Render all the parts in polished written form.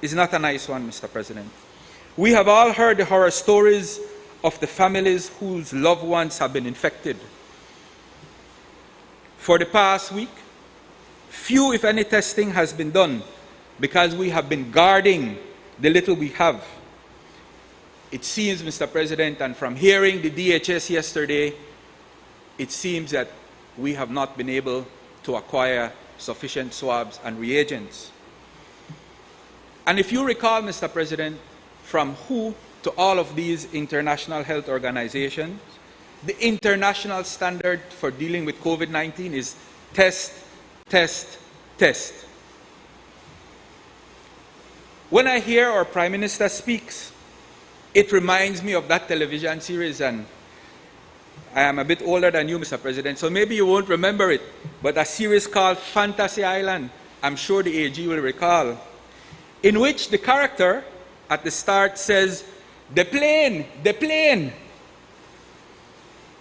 is not a nice one, Mr. President. We have all heard the horror stories of the families whose loved ones have been infected. For the past week, few, if any, testing has been done because we have been guarding the little we have. It seems, Mr. President, and from hearing the DHS yesterday, it seems that we have not been able to acquire sufficient swabs and reagents. And if you recall, Mr. President, from WHO to all of these international health organizations, the international standard for dealing with COVID-19 is test, test, test. When I hear our Prime Minister speaks, it reminds me of that television series, and I am a bit older than you, Mr. President, so maybe you won't remember it, but a series called Fantasy Island, I'm sure the AG will recall, in which the character at the start says, the plane, the plane.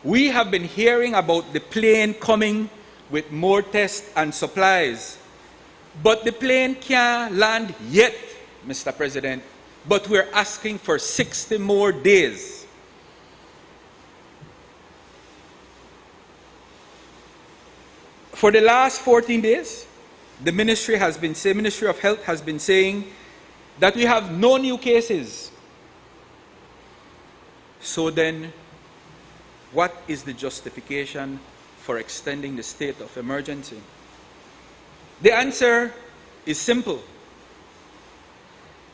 We have been hearing about the plane coming with more tests and supplies, but the plane can't land yet, Mr. President, but we're asking for 60 more days. For the last 14 days, the Ministry of Health has been saying that we have no new cases. So then, what is the justification for extending the state of emergency? The answer is simple.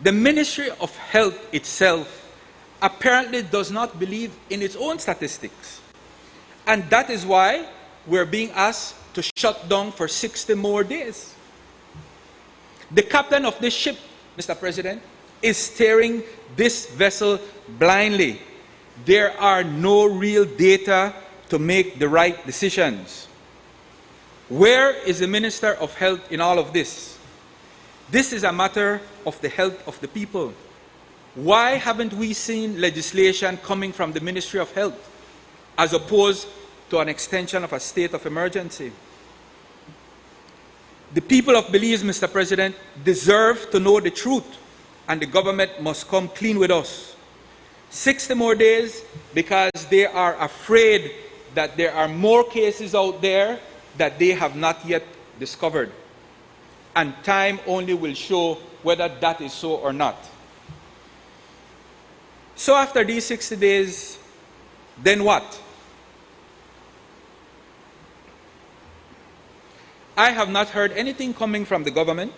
The Ministry of Health itself apparently does not believe in its own statistics. And that is why we're being asked to shut down for 60 more days. The captain of this ship, Mr. President, is steering this vessel blindly. There are no real data to make the right decisions. Where is the Minister of Health in all of this? This is a matter of the health of the people. Why haven't we seen legislation coming from the Ministry of Health as opposed to an extension of a state of emergency? The people of Belize, Mr. President, deserve to know the truth, and the government must come clean with us. 60 more days because they are afraid that there are more cases out there that they have not yet discovered. And time only will show whether that is so or not. So after these 60 days, then what? I have not heard anything coming from the government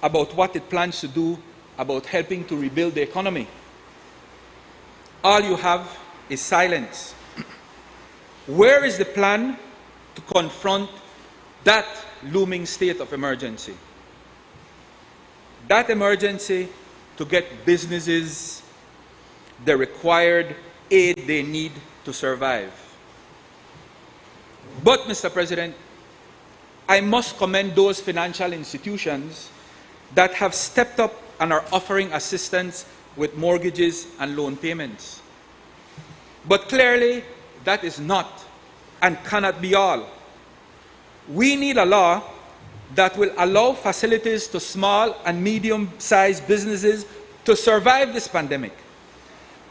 about what it plans to do about helping to rebuild the economy. All you have is silence. Where is the plan to confront that looming state of emergency? That emergency to get businesses the required aid they need to survive. But, Mr. President, I must commend those financial institutions that have stepped up and are offering assistance with mortgages and loan payments. But clearly, that is not and cannot be all. We need a law that will allow facilities to small and medium-sized businesses to survive this pandemic.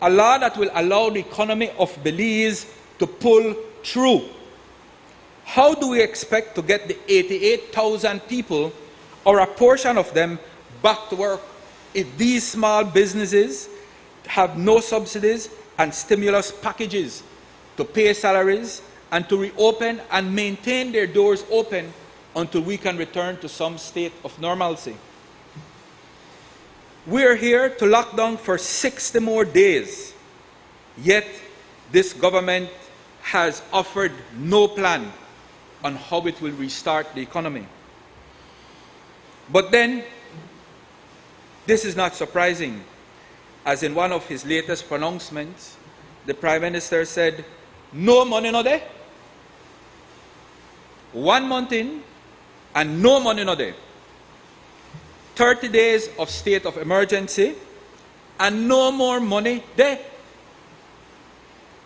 A law that will allow the economy of Belize to pull through. How do we expect to get the 88,000 people, or a portion of them, back to work if these small businesses have no subsidies and stimulus packages to pay salaries and to reopen and maintain their doors open until we can return to some state of normalcy? We're here to lock down for 60 more days, yet this government has offered no plan on how it will restart the economy. But then, this is not surprising, as in one of his latest pronouncements, the Prime Minister said, no money no there. 1 month in, and no money no there. 30 days of state of emergency, and no more money there.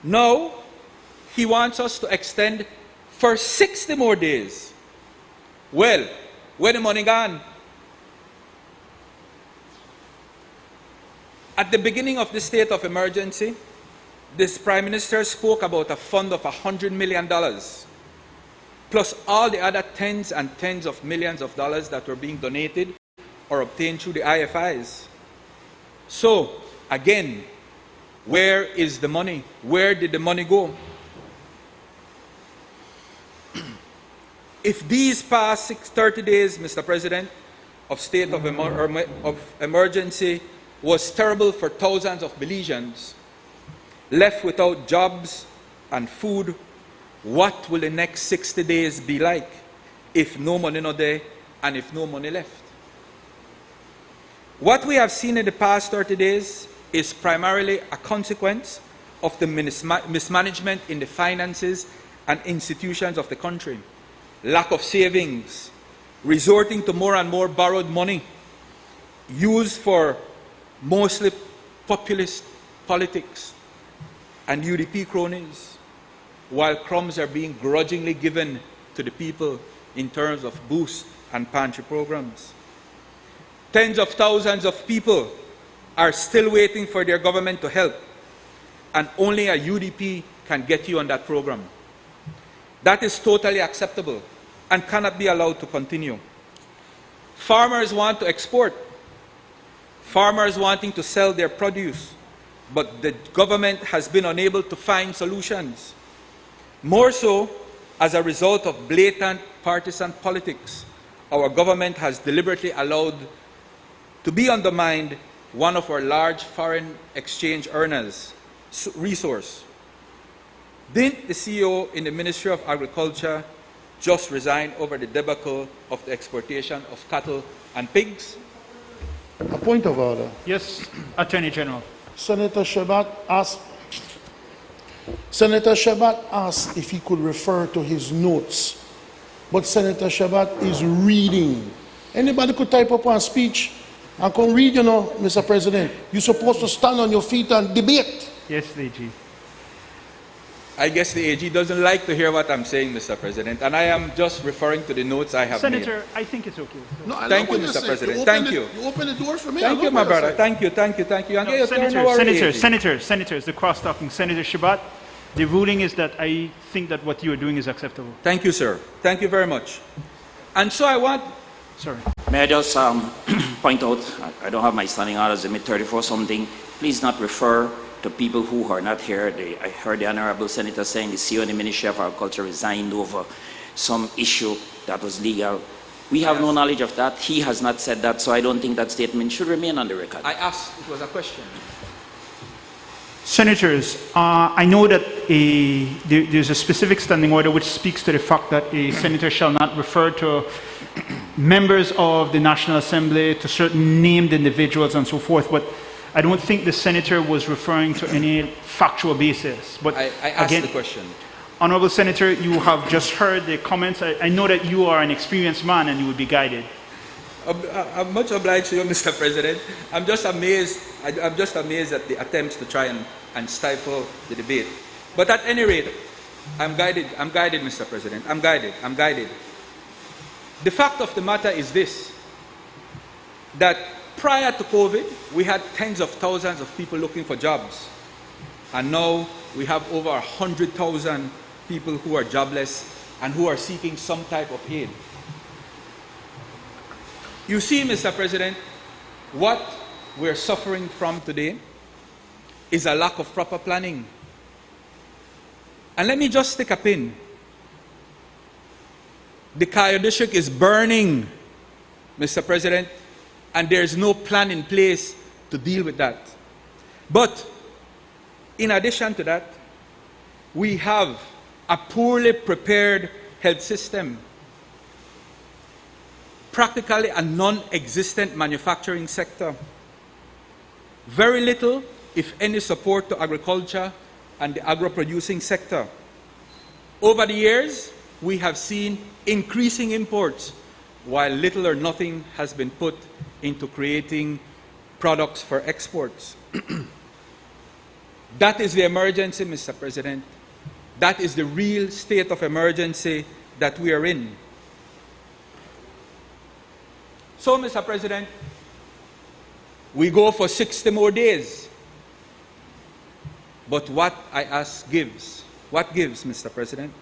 Now, he wants us to extend for 60 more days. Well, where the money gone? At the beginning of the state of emergency, this Prime Minister spoke about a fund of $100 million, plus all the other tens and tens of millions of dollars that were being donated or obtained through the IFIs. So, again, where is the money? Where did the money go? If these past 30 days, Mr. President, of state of emergency was terrible for thousands of Belizeans, left without jobs and food, what will the next 60 days be like if no money not there and if no money left? What we have seen in the past 30 days is primarily a consequence of the mismanagement in the finances and institutions of the country. Lack of savings, resorting to more and more borrowed money, used for mostly populist politics and UDP cronies, while crumbs are being grudgingly given to the people in terms of boost and pantry programs. Tens of thousands of people are still waiting for their government to help, and only a UDP can get you on that program. That is totally acceptable and cannot be allowed to continue. Farmers want to export. Farmers wanting to sell their produce, but the government has been unable to find solutions. More so, as a result of blatant partisan politics, our government has deliberately allowed to be undermined one of our large foreign exchange earners, resource. Didn't the CEO in the Ministry of Agriculture just resign over the debacle of the exportation of cattle and pigs? A point of order. Yes, Attorney General. Senator Shabat asked if he could refer to his notes, but Senator Shabat is reading. Anybody could type up a speech and come read, you know, Mr. President. You're supposed to stand on your feet and debate. Yes, AG. I guess the AG doesn't like to hear what I'm saying, Mr. President, and I am just referring to the notes I have Senator, made. I think it's okay. No, I Thank love you, what Mr. say. President. Thank you. You open the door for me. Thank you, my brother. Thank you. No, Senators, the cross-talking. Senator Shabat, the ruling is that I think that what you are doing is acceptable. Thank you, sir. Thank you very much. And so I want... Sorry. May I just point out, I don't have my standing orders, the mid-34 something. Please not refer to people who are not here. I heard the Honorable Senator saying the CEO in the Ministry of Agriculture resigned over some issue that was legal. We have no knowledge of that. He has not said that, so I don't think that statement should remain on the record. I asked, it was a question. Senators, I know that there's a specific standing order which speaks to the fact that a senator shall not refer to members of the National Assembly, to certain named individuals and so forth, but I don't think the senator was referring to any factual basis. But I asked again, the question. Honorable Senator, you have just heard the comments. I know that you are an experienced man and you would be guided. I'm much obliged to you, Mr. President. I'm just amazed at the attempts to try and stifle the debate. But at any rate, I'm guided, Mr. President. I'm guided. The fact of the matter is this, that prior to COVID, we had tens of thousands of people looking for jobs. And now we have over 100,000 people who are jobless and who are seeking some type of aid. You see, Mr. President, what we're suffering from today is a lack of proper planning. And let me just stick a pin. The Cayo district is burning, Mr. President, and there's no plan in place to deal with that. But in addition to that, we have a poorly prepared health system, practically a non-existent manufacturing sector, very little, if any, support to agriculture and the agro-producing sector. Over the years, we have seen increasing imports, while little or nothing has been put into creating products for exports. That is the emergency, Mr. President. That is the real state of emergency that we are in. So, Mr. President, We go for 60 more days. But what I ask gives. What gives, Mr. President?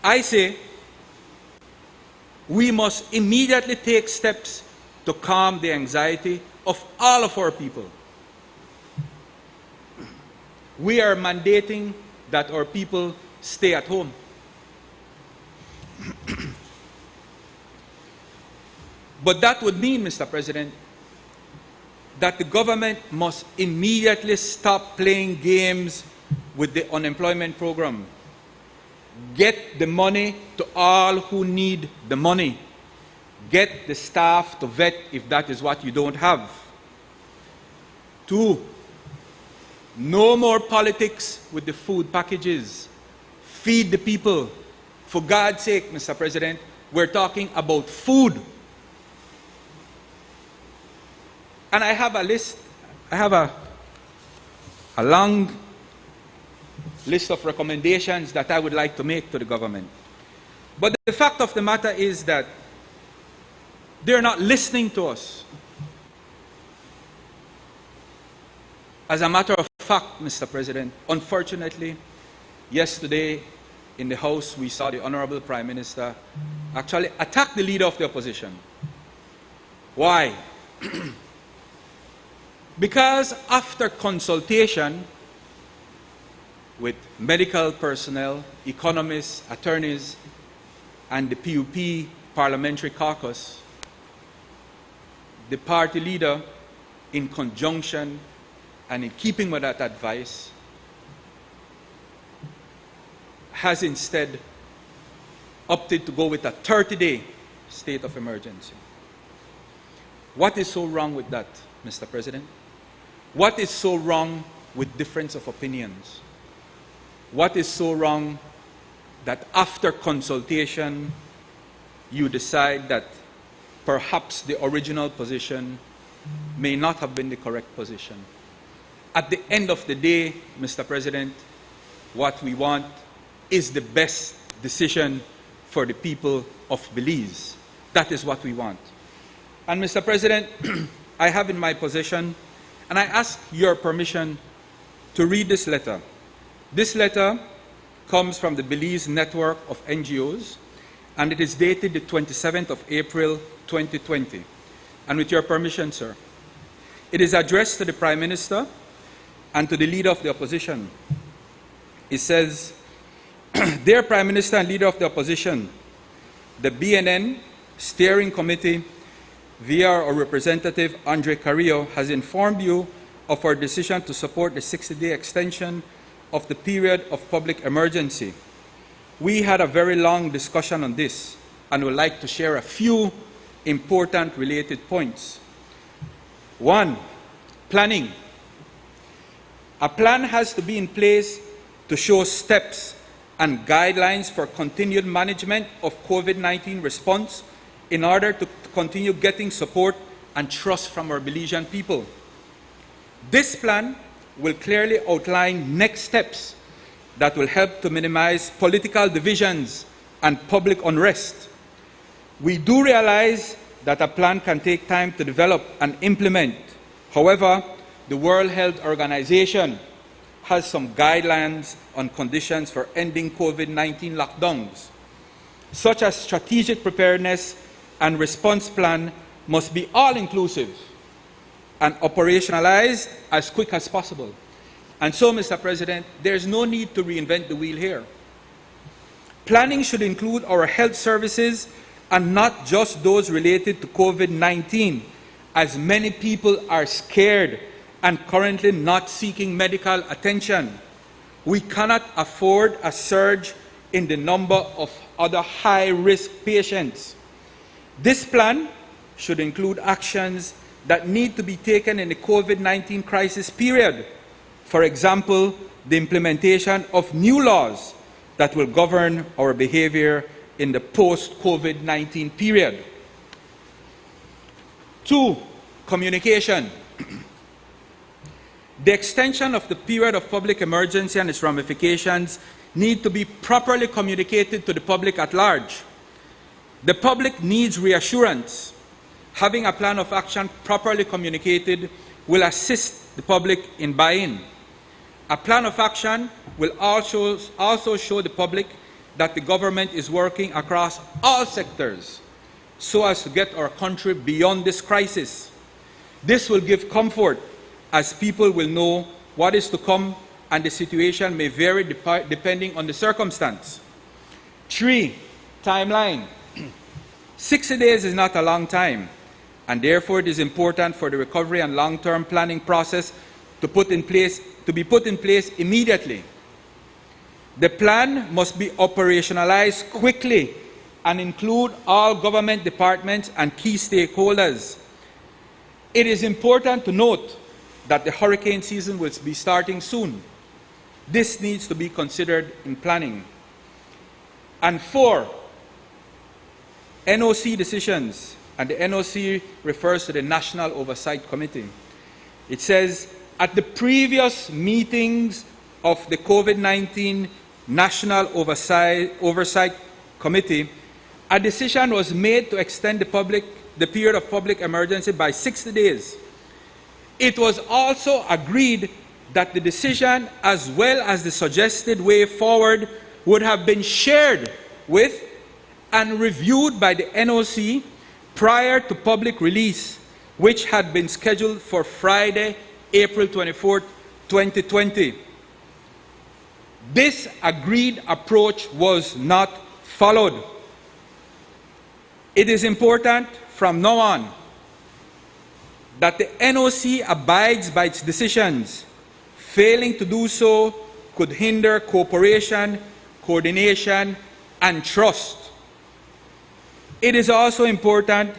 I say we must immediately take steps to calm the anxiety of all of our people. We are mandating that our people stay at home. But that would mean, Mr. President, that the government must immediately stop playing games with the unemployment program. Get the money to all who need the money. Get the staff to vet if that is what you don't have. 2, no more politics with the food packages. Feed the people. For God's sake, Mr. President, we're talking about food. And I have a list, I have a long list of recommendations that I would like to make to the government. But the fact of the matter is that they're not listening to us. As a matter of fact, Mr. President, unfortunately, yesterday in the House we saw the Honorable Prime Minister actually attack the Leader of the Opposition. Why? Because after consultation with medical personnel, economists, attorneys, and the PUP Parliamentary Caucus, the party leader, in conjunction and in keeping with that advice, has instead opted to go with a 30-day state of emergency. What is so wrong with that, Mr. President? What is so wrong with difference of opinions? What is so wrong that after consultation you decide that perhaps the original position may not have been the correct position? At the end of the day, Mr. President, what we want is the best decision for the people of Belize. That is what we want. And Mr. President, I have in my possession, and I ask your permission to read this letter. This letter comes from the Belize network of NGOs, and it is dated the 27th of April, 2020. And with your permission, sir, it is addressed to the Prime Minister and to the Leader of the Opposition. It says, Dear Prime Minister and Leader of the Opposition, the BNN Steering Committee, via our representative, Andre Carrillo, has informed you of our decision to support the 60-day extension of the period of public emergency. We had a very long discussion on this and would like to share a few important related points. 1, planning. A plan has to be in place to show steps and guidelines for continued management of COVID-19 response in order to continue getting support and trust from our Belizean people. This plan will clearly outline next steps that will help to minimize political divisions and public unrest. We do realize that a plan can take time to develop and implement. However, the World Health Organization has some guidelines on conditions for ending COVID-19 lockdowns, such as strategic preparedness and response plan must be all-inclusive and operationalized as quick as possible. And so, Mr. President, there's no need to reinvent the wheel here. Planning should include our health services and not just those related to COVID-19, as many people are scared and currently not seeking medical attention. We cannot afford a surge in the number of other high-risk patients. This plan should include actions that need to be taken in the COVID-19 crisis period. For example, the implementation of new laws that will govern our behavior in the post-COVID-19 period. 2, communication. The extension of the period of public emergency and its ramifications need to be properly communicated to the public at large. The public needs reassurance. Having a plan of action properly communicated will assist the public in buy-in. A plan of action will also show the public that the government is working across all sectors so as to get our country beyond this crisis. This will give comfort as people will know what is to come and the situation may vary depending on the circumstance. 3, timeline. 60 days is not a long time, and therefore it is important for the recovery and long-term planning process to be put in place immediately. The plan must be operationalized quickly and include all government departments and key stakeholders. It is important to note that the hurricane season will be starting soon. This needs to be considered in planning. And 4, NOC decisions, and the NOC refers to the National Oversight Committee. It says, at the previous meetings of the COVID-19 National Oversight Committee, a decision was made to extend the period of public emergency by 60 days. It was also agreed that the decision, as well as the suggested way forward, would have been shared with and reviewed by the NOC prior to public release, which had been scheduled for Friday, April 24, 2020. This agreed approach was not followed. It is important from now on that the NOC abides by its decisions. Failing to do so could hinder cooperation, coordination, and trust. It is also important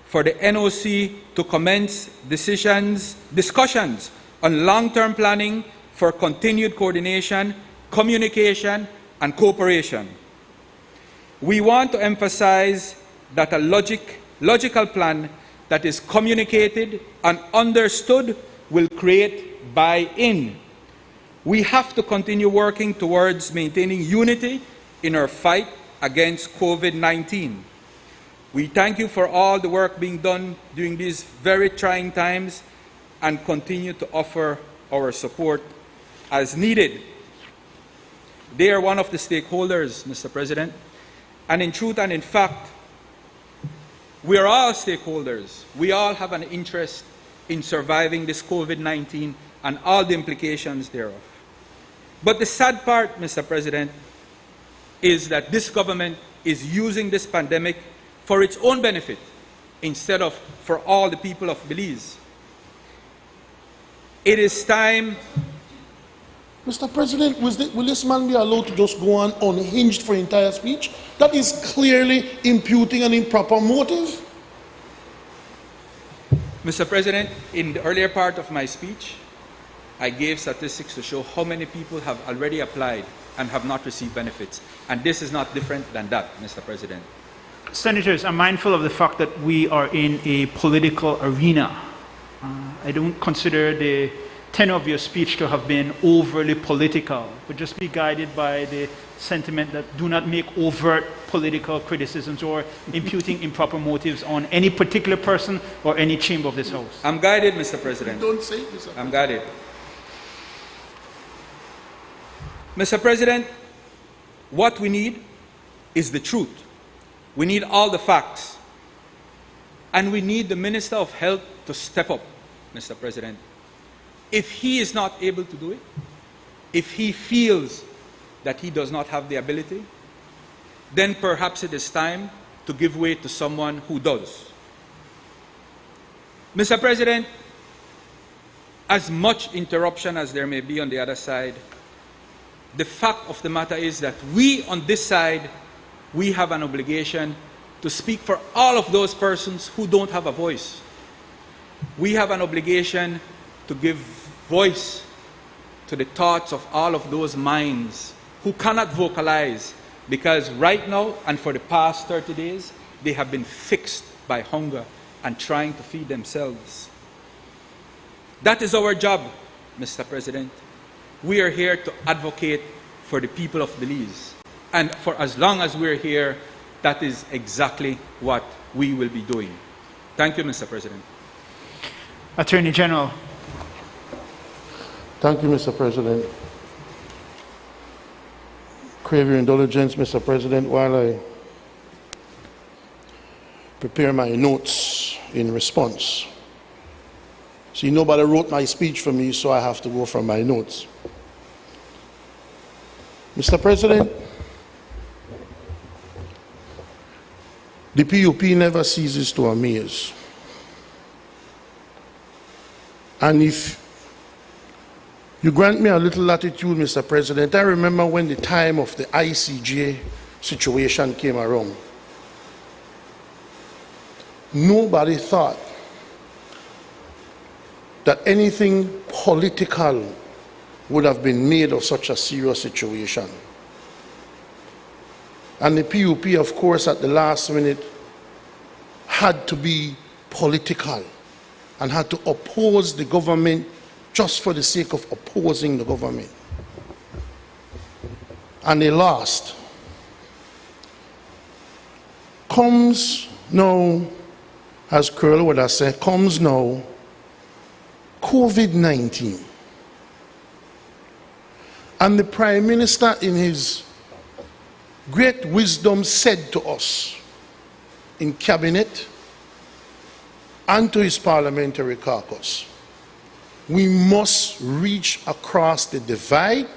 for the NOC to commence discussions on long-term planning for continued coordination, communication, and cooperation. We want to emphasize that a logical plan that is communicated and understood will create buy-in. We have to continue working towards maintaining unity in our fight against COVID-19. We thank you for all the work being done during these very trying times and continue to offer our support as needed. They are one of the stakeholders, Mr. President, and in truth and in fact, we are all stakeholders. We all have an interest in surviving this COVID-19 and all the implications thereof. But the sad part, Mr. President, is that this government is using this pandemic for its own benefit instead of for all the people of Belize. It is time. Mr. President, will this man be allowed to just go on unhinged for entire speech? That is clearly imputing an improper motive. Mr. President, in the earlier part of my speech, I gave statistics to show how many people have already applied and have not received benefits. And this is not different than that, Mr. President. Senators, I'm mindful of the fact that we are in a political arena. I don't consider the tenor of your speech to have been overly political, but just be guided by the sentiment that do not make overt political criticisms or imputing improper motives on any particular person or any chamber of this House. I'm guided, Mr. President. Don't say this. I'm guided. Mr. President, what we need is the truth. We need all the facts. And we need the Minister of Health to step up, Mr. President. If he is not able to do it, if he feels that he does not have the ability, then perhaps it is time to give way to someone who does. Mr. President, as much interruption as there may be on the other side, the fact of the matter is that we on this side, we have an obligation to speak for all of those persons who don't have a voice. We have an obligation to give voice to the thoughts of all of those minds who cannot vocalize because right now and for the past 30 days, they have been fixed by hunger and trying to feed themselves. That is our job, Mr. President. We are here to advocate for the people of Belize. And for as long as we're here, that is exactly what we will be doing. Thank you, Mr. President. Attorney General. Thank you, Mr. President. Crave your indulgence, Mr. President, while I prepare my notes in response. See, nobody wrote my speech for me, so I have to go from my notes. Mr. President, the PUP never ceases to amaze. And if you grant me a little latitude, Mr. President, I remember when the time of the ICJ situation came around. Nobody thought that anything political would have been made of such a serious situation. And the PUP, of course, at the last minute had to be political and had to oppose the government just for the sake of opposing the government. And they lost. Comes now, as Curl would have said, comes now COVID-19. And the Prime Minister, in his great wisdom, said to us in Cabinet and to his parliamentary caucus, we must reach across the divide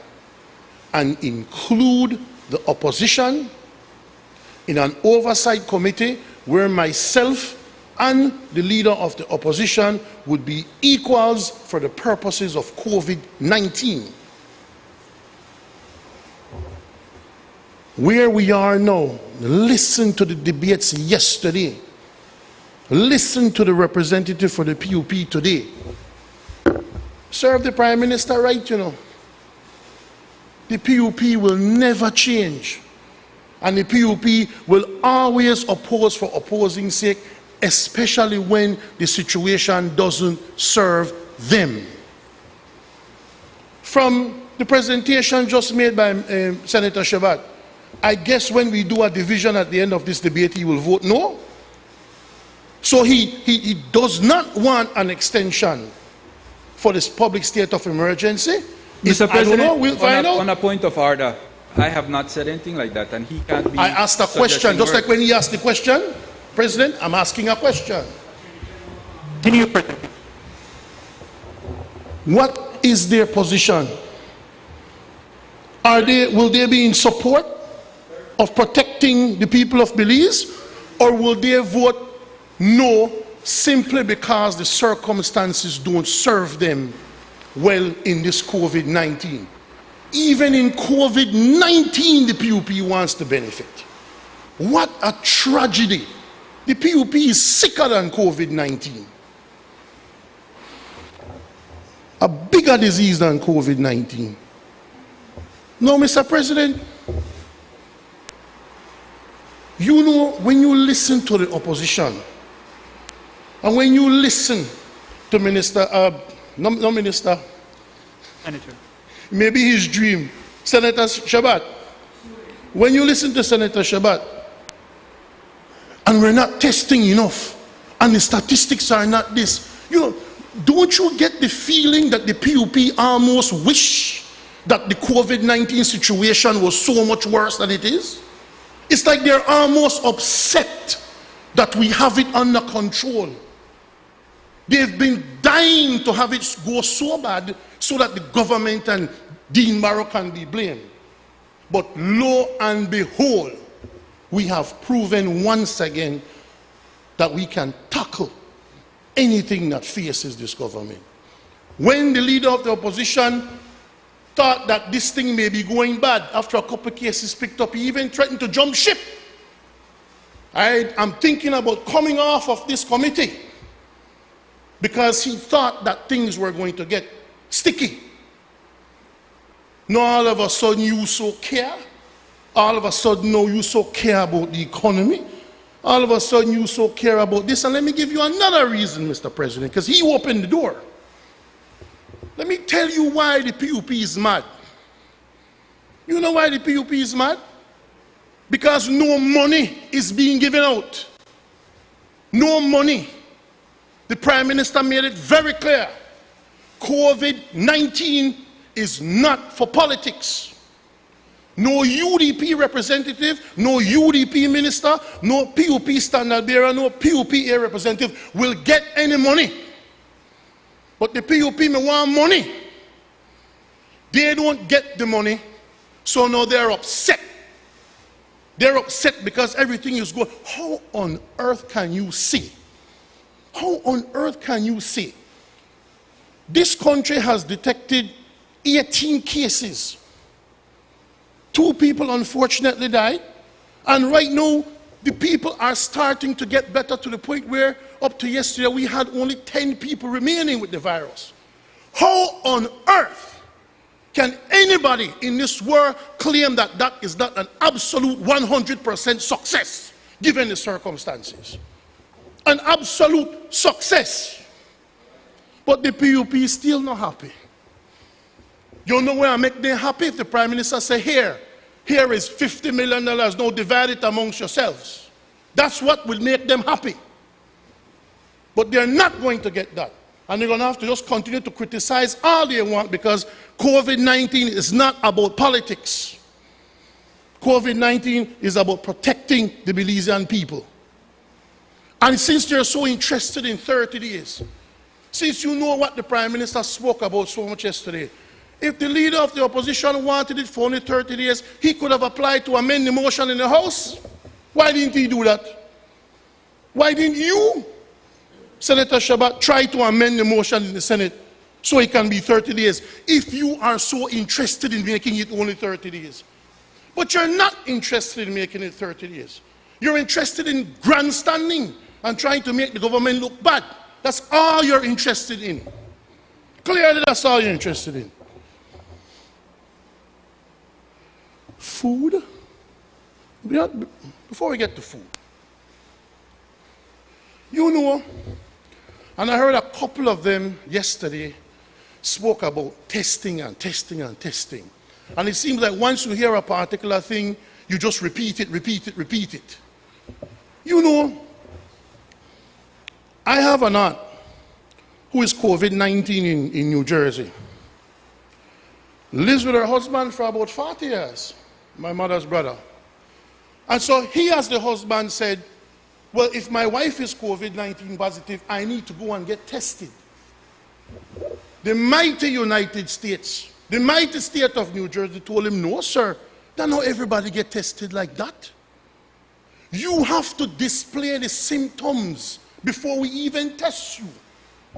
and include the opposition in an oversight committee where myself and the leader of the opposition would be equals for the purposes of COVID-19. Where we are now, listen to the debates yesterday. Listen to the representative for the PUP today. Serve the Prime Minister right, you know. The PUP will never change. And the PUP will always oppose for opposing sake, especially when the situation doesn't serve them. From the presentation just made by Senator Shabat, I guess when we do a division at the end of this debate, he will vote no. So he does not want an extension for this public state of emergency. Mr. President, I don't know, we'll find out. On a point of order, I have not said anything like that, and he can't be. I asked a question, suggesting just words. like when he asked the question, President, I'm asking a question. Continue. What is their position? Will they be in support of protecting the people of Belize, or will they vote no simply because the circumstances don't serve them well in this COVID-19? Even in COVID-19, the PUP wants to benefit. What a tragedy. The PUP is sicker than COVID-19. A bigger disease than COVID-19. No, Mr. President, you know, when you listen to the opposition, and when you listen to Senator, maybe his dream, Senator Shabat, when you listen to Senator Shabat, and we're not testing enough, and the statistics are not this, you know, don't you get the feeling that the PUP almost wish that the COVID-19 situation was so much worse than it is? It's like they're almost upset that we have it under control. They've been dying to have it go so bad so that the government and Dean Barrow can be blamed. But lo and behold, we have proven once again that we can tackle anything that faces this government. When the leader of the opposition thought that this thing may be going bad, after a couple of cases picked up, he even threatened to jump ship. I'm thinking about coming off of this committee because he thought that things were going to get sticky. Now all of a sudden you so care. All of a sudden now you so care about the economy. All of a sudden you so care about this. And let me give you another reason, Mr. President, because he opened the door. Let me tell you why the PUP is mad. You know why the PUP is mad? because no money is being given out. No money. The Prime Minister made it very clear. COVID-19 is not for politics. No UDP representative, no UDP minister, no PUP standard bearer, no PUPA representative will get any money. But the PUP may want money. They don't get the money, so now they're upset. They're upset because everything is good. How on earth can you see? How on earth can you see? This country has detected 18 cases. 2 people unfortunately died. And right now, the people are starting to get better to the point where up to yesterday, we had only 10 people remaining with the virus. How on earth can anybody in this world claim that that is not an absolute 100% success, given the circumstances? An absolute success. But the PUP is still not happy. You know where I make them happy? If the Prime Minister say, here is $50 million, now divide it amongst yourselves. That's what will make them happy. But they're not going to get that. And they're going to have to just continue to criticize all they want, because COVID-19 is not about politics. COVID-19 is about protecting the Belizean people. And since they're so interested in 30 days, since you know what the Prime Minister spoke about so much yesterday, if the leader of the opposition wanted it for only 30 days, he could have applied to amend the motion in the House. Why didn't he do that? Why didn't you, Senator Shabat, try to amend the motion in the Senate so it can be 30 days, if you are so interested in making it only 30 days? But you're not interested in making it 30 days. You're interested in grandstanding and trying to make the government look bad. That's all you're interested in. Clearly, that's all you're interested in. Food? Before we get to food, you know, and I heard a couple of them yesterday spoke about testing and testing and testing. And it seems like once you hear a particular thing, you just repeat it, repeat it, repeat it. You know, I have an aunt who is COVID-19 in New Jersey. Lives with her husband for about 40 years, my mother's brother. And so he, as the husband, said, well, if my wife is COVID-19 positive, I need to go and get tested. The mighty United States, the mighty state of New Jersey told him, no, sir, don't know everybody get tested like that. You have to display the symptoms before we even test you.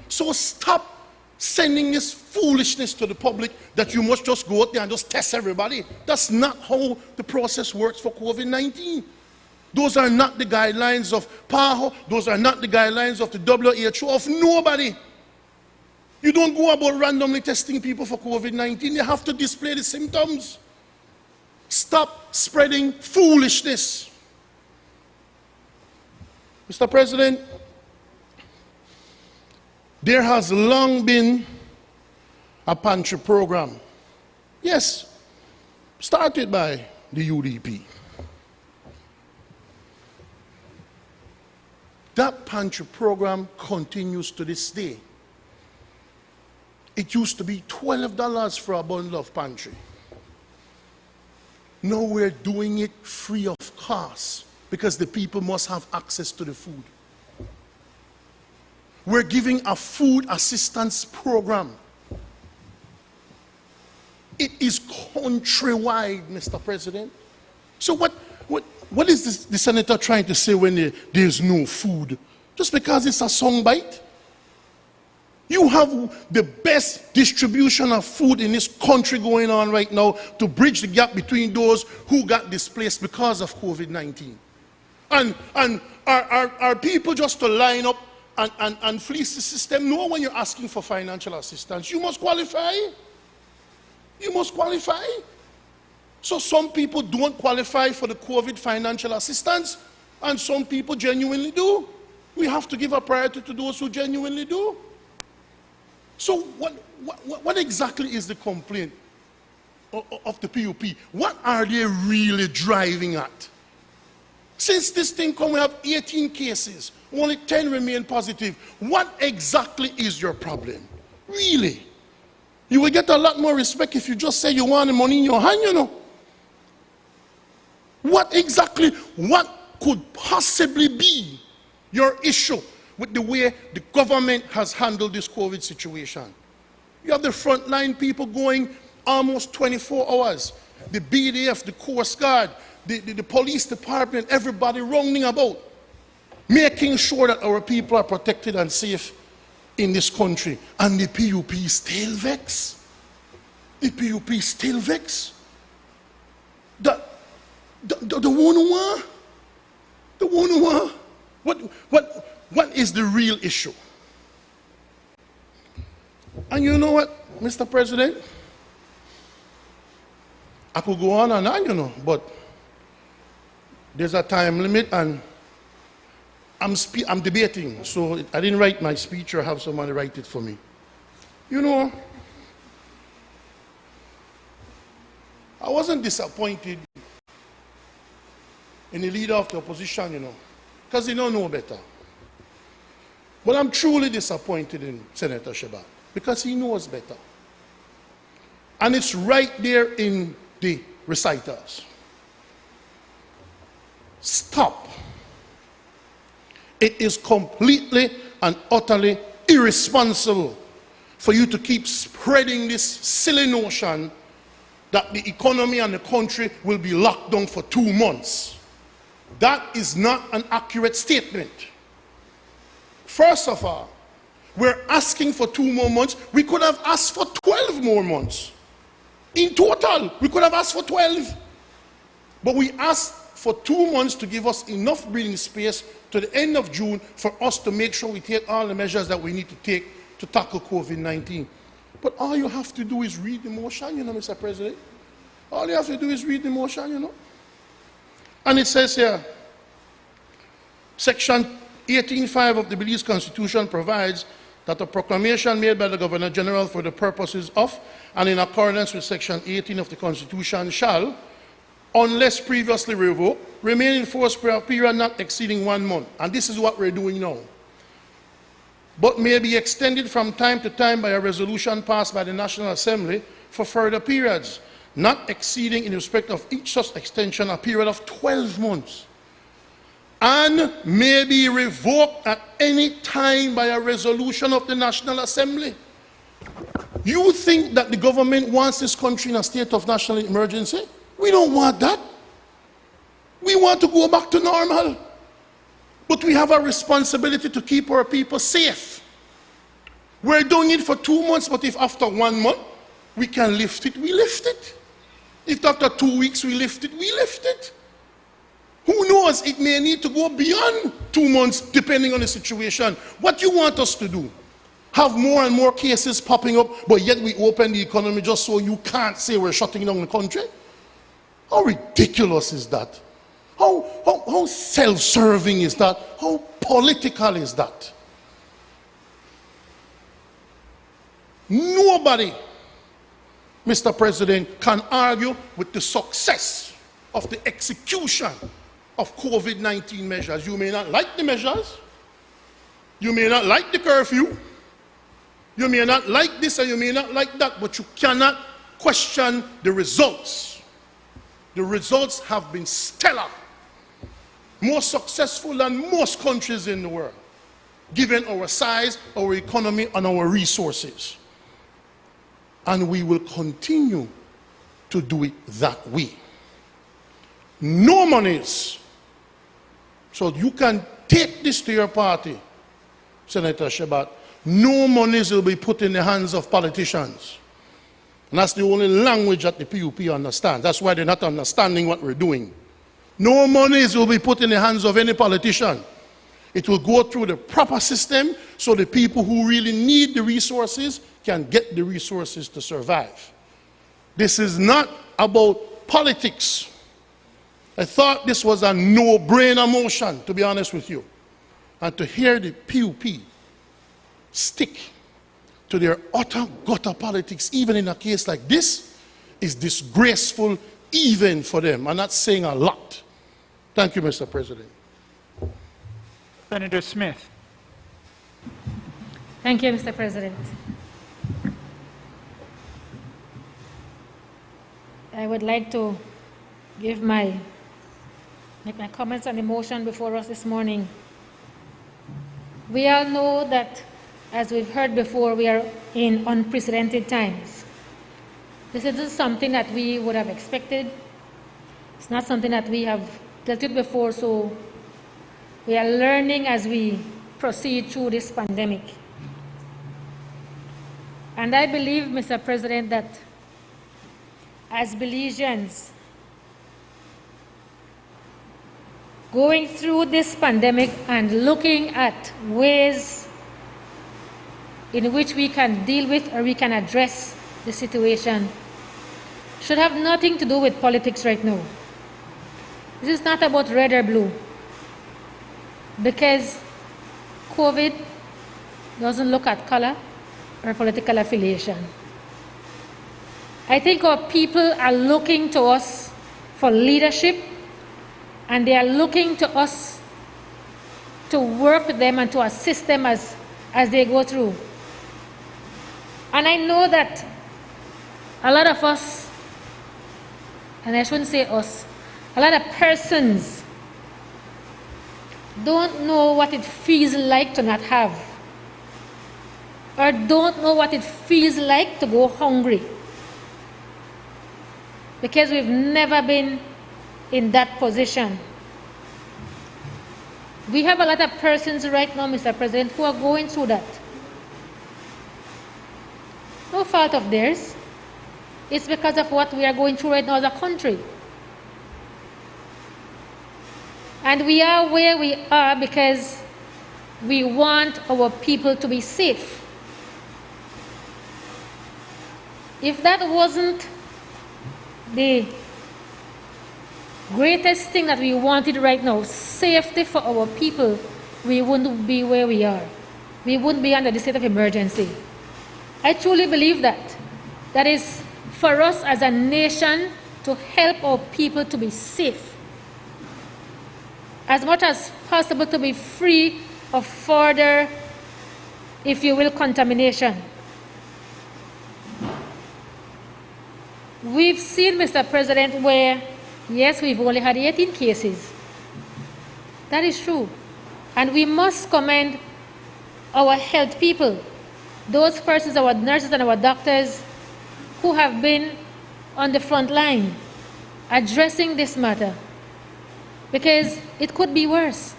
So stop sending this foolishness to the public that you must just go out there and just test everybody. That's not how the process works for COVID-19. Those are not the guidelines of PAHO. Those are not the guidelines of the WHO, of nobody. You don't go about randomly testing people for COVID-19. You have to display the symptoms. Stop spreading foolishness. Mr. President, there has long been a pantry program. Yes, started by the UDP. That pantry program continues to this day. It used to be $12 for a bundle of pantry. Now we're doing it free of cost because the people must have access to the food. We're giving a food assistance program. It is countrywide, Mr. President. So what is the senator trying to say when there's no food? Just because it's a soundbite? You have the best distribution of food in this country going on right now to bridge the gap between those who got displaced because of COVID-19. And are people just to line up and fleece the system? No, when you're asking for financial assistance, you must qualify. You must qualify. So some people don't qualify for the COVID financial assistance, and some people genuinely do. We have to give a priority to those who genuinely do. So what exactly is the complaint of the PUP? What are they really driving at? Since this thing come, we have 18 cases. Only 10 remain positive. What exactly is your problem? Really? You will get a lot more respect if you just say you want the money in your hand, you know. What could possibly be your issue with the way the government has handled this COVID situation? You have the frontline people going almost 24 hours. The BDF, the Coast Guard, the police department, everybody rounding about, making sure that our people are protected and safe in this country. And the PUP still vexed. The PUP still vexed. The one who want. The one who want. What is the real issue? And you know what, Mr. President? I could go on and on, you know, but there's a time limit, and I'm debating, so I didn't write my speech or have someone write it for me. You know, I wasn't disappointed in the leader of the opposition, you know, because he don't know better. But I'm truly disappointed in Senator Chabot because he knows better. And it's right there in the recitals. Stop. It is completely and utterly irresponsible for you to keep spreading this silly notion that the economy and the country will be locked down for 2 months. That is not an accurate statement. First of all, we're asking for 2 more months. We could have asked for 12 more months. In total, we could have asked for 12. But we asked for 2 months to give us enough breathing space to the end of June for us to make sure we take all the measures that we need to take to tackle COVID-19. But all you have to do is read the motion, you know, Mr. President. All you have to do is read the motion, you know. And it says here, Section 18.5 of the Belize Constitution provides that a proclamation made by the Governor General for the purposes of and in accordance with Section 18 of the Constitution shall, unless previously revoked, remain in force for a period not exceeding 1 month. And this is what we're doing now. But may be extended from time to time by a resolution passed by the National Assembly for further periods, not exceeding in respect of each such extension a period of 12 months. And may be revoked at any time by a resolution of the National Assembly. You think that the government wants this country in a state of national emergency? We don't want that. We want to go back to normal. But we have a responsibility to keep our people safe. We're doing it for 2 months, but if after 1 month we can lift it, we lift it. If after 2 weeks we lift it, we lift it. Who knows, it may need to go beyond 2 months depending on the situation. What you want us to do? Have more and more cases popping up, but yet we open the economy just so you can't say we're shutting down the country? How ridiculous is that? How self-serving is that? How political is that? Nobody, Mr. President, can argue with the success of the execution of COVID-19 measures. You may not like the measures. You may not like the curfew. You may not like this and you may not like that, but you cannot question the results. The results have been stellar. More successful than most countries in the world, given our size, our economy, and our resources. And we will continue to do it that way. No monies. So you can take this to your party, Senator Chabot. No monies will be put in the hands of politicians. And that's the only language that the PUP understands. That's why they're not understanding what we're doing. No monies will be put in the hands of any politician. It will go through the proper system so the people who really need the resources can get the resources to survive. This is not about politics. I thought this was a no-brainer motion, to be honest with you. And to hear the PUP stick to their utter gutter politics, even in a case like this, is disgraceful even for them. I'm not saying a lot. Thank you, Mr. President. Senator Smith. Thank you, Mr. President. I would like to make my comments on the motion before us this morning. We all know that, as we've heard before, we are in unprecedented times. This isn't something that we would have expected. It's not something that we have dealt with before, so we are learning as we proceed through this pandemic. And I believe, Mr. President, that as Belizeans, going through this pandemic and looking at ways in which we can deal with or we can address the situation should have nothing to do with politics right now. This is not about red or blue, because COVID doesn't look at color or political affiliation. I think our people are looking to us for leadership, and they are looking to us to work with them and to assist them as they go through. And I know that a lot of us, and I shouldn't say us, a lot of persons don't know what it feels like to not have, or don't know what it feels like to go hungry, because we've never been in that position. We have a lot of persons right now, Mr. President, who are going through that. No fault of theirs. It's because of what we are going through right now as a country. And we are where we are because we want our people to be safe. If that wasn't the greatest thing that we wanted right now, safety for our people, we wouldn't be where we are. We wouldn't be under the state of emergency. I truly believe that. That is for us as a nation to help our people to be safe, as much as possible to be free of further, if you will, contamination. We've seen, Mr. President, where, yes, we've only had 18 cases. That is true. And we must commend our health people, those persons, our nurses and our doctors, who have been on the front line addressing this matter, because it could be worse.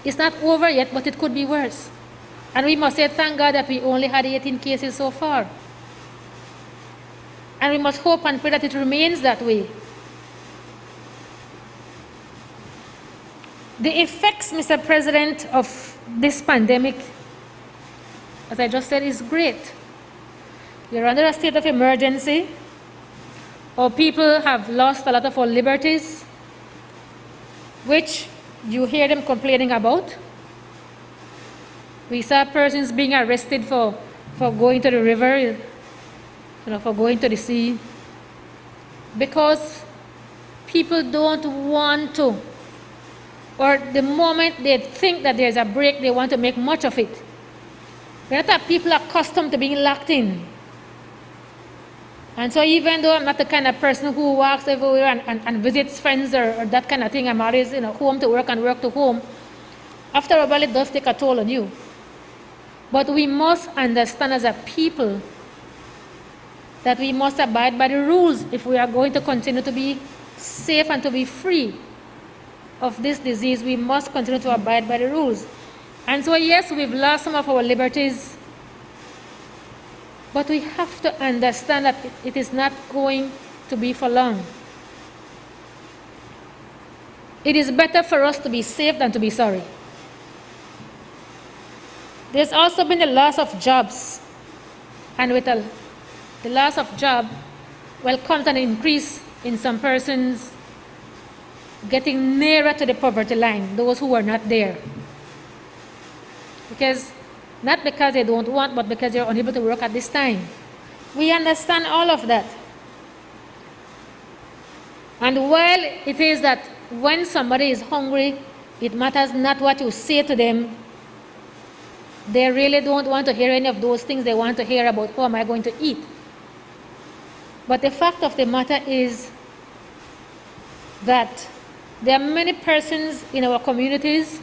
It's not over yet, but it could be worse. And we must say thank God that we only had 18 cases so far. And we must hope and pray that it remains that way. The effects, Mr. President, of this pandemic, as I just said, is great. We are under a state of emergency. Our people have lost a lot of our liberties, which you hear them complaining about. We saw persons being arrested for going to the river, for going to the sea, because people don't want to, or the moment they think that there's a break, they want to make much of it. There are a lot of people accustomed to being locked in. And so even though I'm not the kind of person who walks everywhere and visits friends or that kind of thing, I'm always home to work and work to home, after a while it does take a toll on you. But we must understand as a people that we must abide by the rules if we are going to continue to be safe and to be free of this disease. We must continue to abide by the rules. And so yes, we've lost some of our liberties, but we have to understand that it is not going to be for long. It is better for us to be safe than to be sorry. There's also been the loss of jobs. And with the loss of job, comes an increase in some persons getting nearer to the poverty line, those who are not there. Not because they don't want, but because they're unable to work at this time. We understand all of that. And while it is that when somebody is hungry, it matters not what you say to them. They really don't want to hear any of those things. They want to hear about how am I going to eat. But the fact of the matter is that there are many persons in our communities,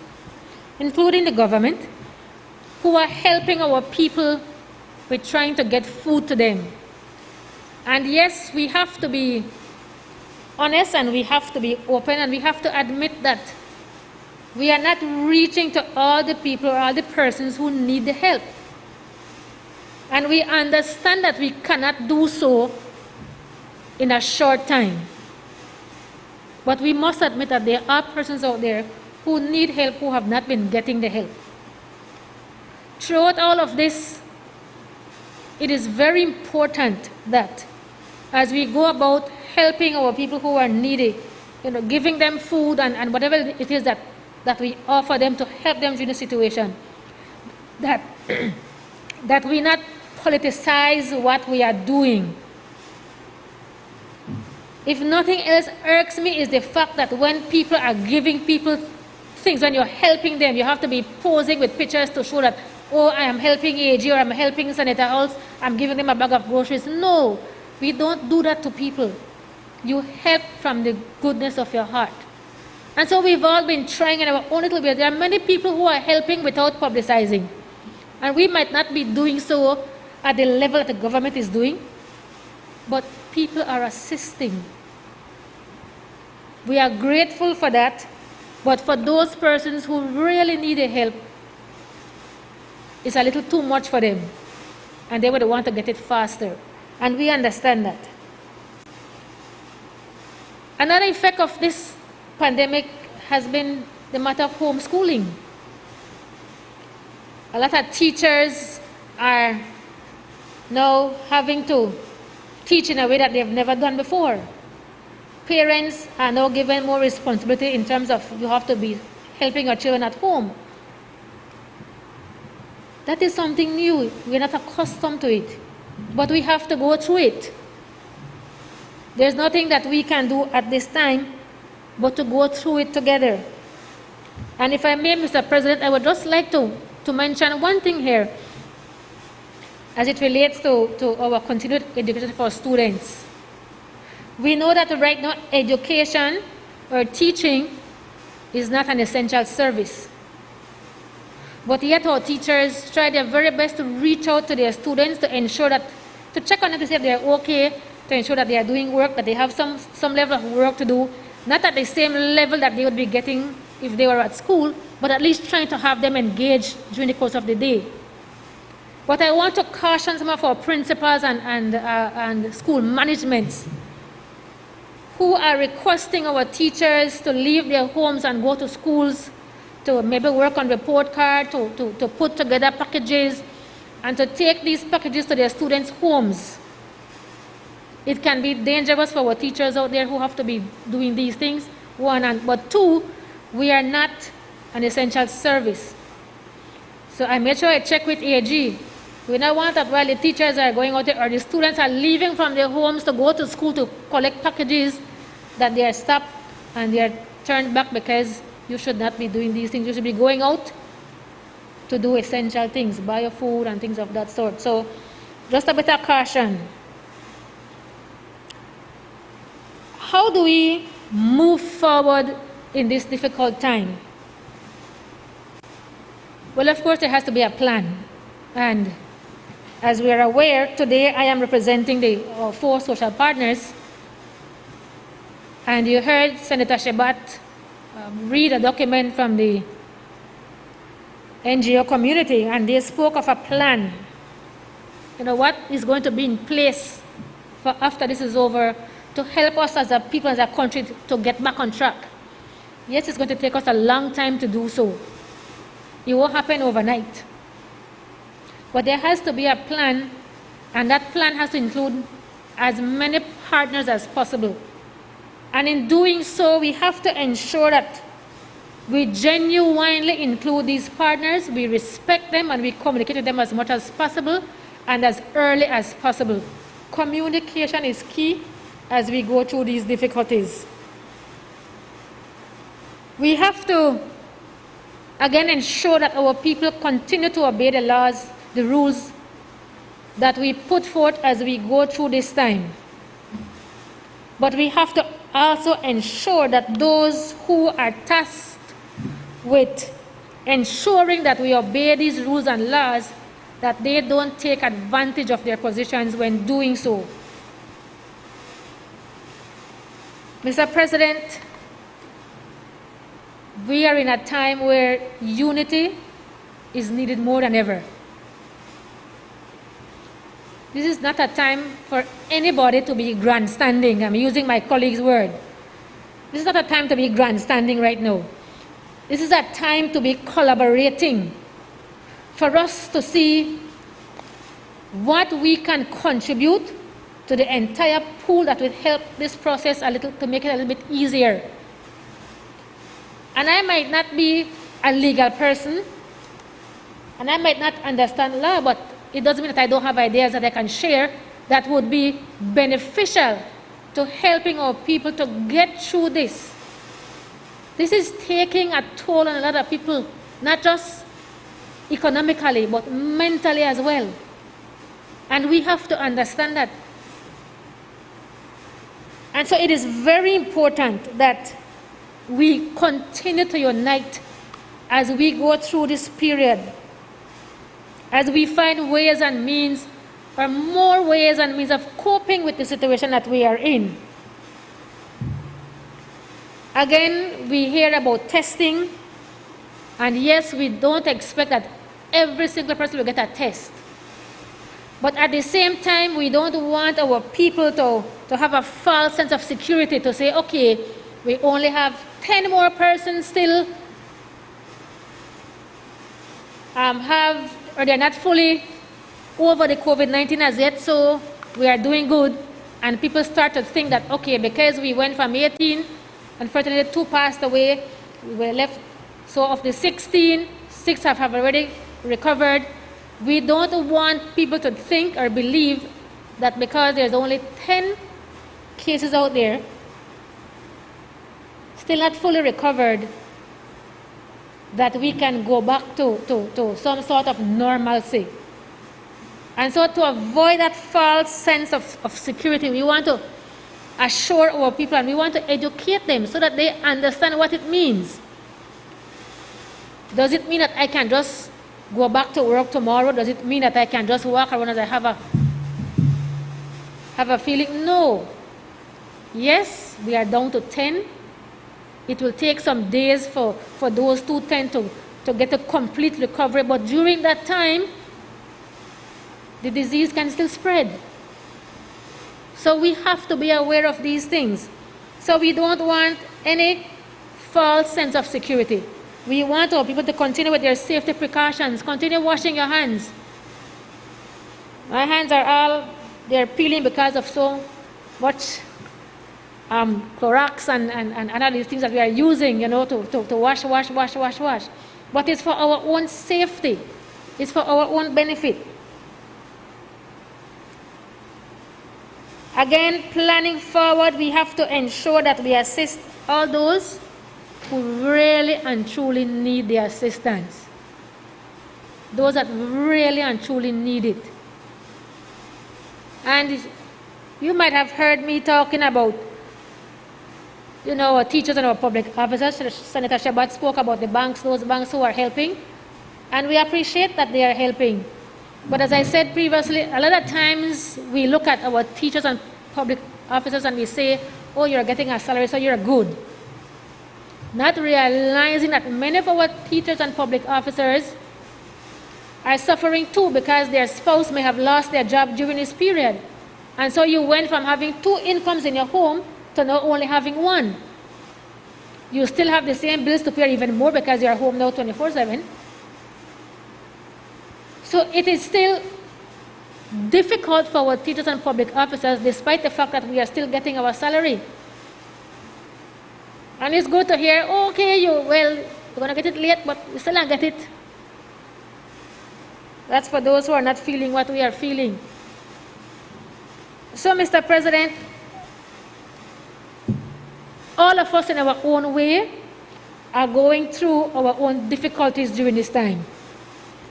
including the government, who are helping our people with trying to get food to them. And yes, we have to be honest and we have to be open and we have to admit that we are not reaching to all the people or all the persons who need the help. And we understand that we cannot do so in a short time. But we must admit that there are persons out there who need help who have not been getting the help. Throughout all of this, it is very important that as we go about helping our people who are needy, giving them food and whatever it is that we offer them to help them during the situation, that, that we not politicize what we are doing. If nothing else irks me is the fact that when people are giving people things, when you're helping them, you have to be posing with pictures to show that, oh, I am helping AG or I'm helping Senator Hulse, I'm giving them a bag of groceries. No, we don't do that to people. You help from the goodness of your heart. And so we've all been trying in our own little way. There are many people who are helping without publicizing. And we might not be doing so at the level that the government is doing, but people are assisting. We are grateful for that, but for those persons who really need the help, it's a little too much for them, and they would want to get it faster. And we understand that. Another effect of this pandemic has been the matter of homeschooling. A lot of teachers are now having to teach in a way that they've never done before. Parents are now given more responsibility in terms of you have to be helping your children at home. That is something new. We're not accustomed to it, but we have to go through it. There's nothing that we can do at this time but to go through it together. And if I may, Mr. President, I would just like to mention one thing here as it relates to our continued education for students. We know that right now education or teaching is not an essential service. But yet our teachers try their very best to reach out to their students to ensure that, to check on them to see if they're okay, to ensure that they are doing work, that they have some level of work to do, not at the same level that they would be getting if they were at school, but at least trying to have them engaged during the course of the day. But I want to caution some of our principals and school managements who are requesting our teachers to leave their homes and go to schools to maybe work on report card, to put together packages, and to take these packages to their students' homes. It can be dangerous for our teachers out there who have to be doing these things, one, but two, we are not an essential service. So I made sure I check with AG. We don't want that while the teachers are going out there or the students are leaving from their homes to go to school to collect packages, that they are stopped and they are turned back because you should not be doing these things. You should be going out to do essential things, buy your food and things of that sort. So just a bit of caution. How do we move forward in this difficult time? Well, of course, there has to be a plan. And as we are aware, today I am representing the 4 social partners. And you heard Senator Shebat read a document from the NGO community, and they spoke of a plan. What is going to be in place for after this is over to help us as a people, as a country, to get back on track. Yes, it's going to take us a long time to do so. It won't happen overnight. But there has to be a plan, and that plan has to include as many partners as possible. And in doing so, we have to ensure that we genuinely include these partners, we respect them, and we communicate with them as much as possible and as early as possible. Communication is key. as we go through these difficulties. We have to, again, ensure that our people continue to obey the laws, the rules that we put forth as we go through this time. But we have to also ensure that those who are tasked with ensuring that we obey these rules and laws, that they don't take advantage of their positions when doing so. Mr. President, we are in a time where unity is needed more than ever. This is not a time for anybody to be grandstanding. I'm using my colleague's word. This is not a time to be grandstanding right now. This is a time to be collaborating, for us to see what we can contribute to the entire pool that will help this process to make it a little bit easier. And I might not be a legal person, and I might not understand law, but it doesn't mean that I don't have ideas that I can share that would be beneficial to helping our people to get through this. This is taking a toll on a lot of people, not just economically, but mentally as well. And we have to understand that. And so it is very important that we continue to unite as we go through this period, as we find ways and means, or more ways and means of coping with the situation that we are in. Again, we hear about testing, and yes, we don't expect that every single person will get a test. But at the same time, we don't want our people to have a false sense of security, to say, okay, we only have 10 more persons still or they're not fully over the COVID-19 as yet, so we are doing good. And people start to think that, okay, because we went from 18, unfortunately 2 passed away, we were left, so of the 16, 6 have already recovered. We don't want people to think or believe that because there's only 10 cases out there, still not fully recovered, that we can go back to some sort of normalcy. And so to avoid that false sense of security, we want to assure our people and we want to educate them so that they understand what it means. Does it mean that I can just go back to work tomorrow? Does it mean that I can just walk around as I have a feeling? No. Yes, we are down to 10. It will take some days for those 10 to get a complete recovery, but during that time, the disease can still spread. So we have to be aware of these things. So we don't want any false sense of security. We want our people to continue with their safety precautions, continue washing your hands. My hands are they're peeling because of so much Clorox and other these things that we are using, to wash. But it's for our own safety. It's for our own benefit. Again, planning forward, we have to ensure that we assist all those who really and truly need the assistance. Those that really and truly need it. And you might have heard me talking about, our teachers and our public officers. Senator Chabot spoke about the banks, those banks who are helping. And we appreciate that they are helping. But as I said previously, a lot of times we look at our teachers and public officers and we say, oh, you're getting a salary, so you're good. Not realizing that many of our teachers and public officers are suffering too because their spouse may have lost their job during this period. And so you went from having 2 incomes in your home to now only having 1. You still have the same bills to pay, even more because you're home now 24/7. So it is still difficult for our teachers and public officers, despite the fact that we are still getting our salary. And it's good to hear, okay, you're going to get it late, but you still not get it. That's for those who are not feeling what we are feeling. So, Mr. President, all of us in our own way are going through our own difficulties during this time.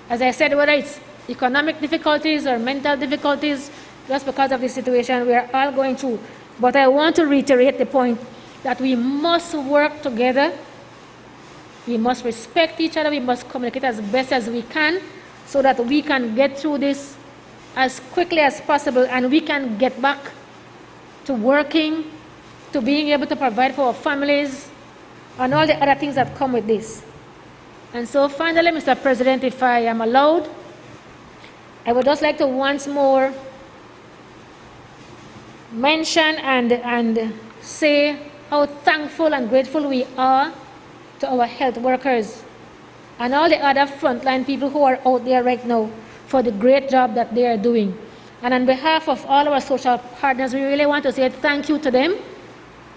As I said, whether it's economic difficulties or mental difficulties, just because of the situation we are all going through. But I want to reiterate the point that we must work together. We must respect each other. We must communicate as best as we can so that we can get through this as quickly as possible and we can get back to working, to being able to provide for our families and all the other things that come with this. And so finally, Mr. President, if I am allowed, I would just like to once more mention and say how thankful and grateful we are to our health workers and all the other frontline people who are out there right now for the great job that they are doing. And on behalf of all our social partners, we really want to say thank you to them.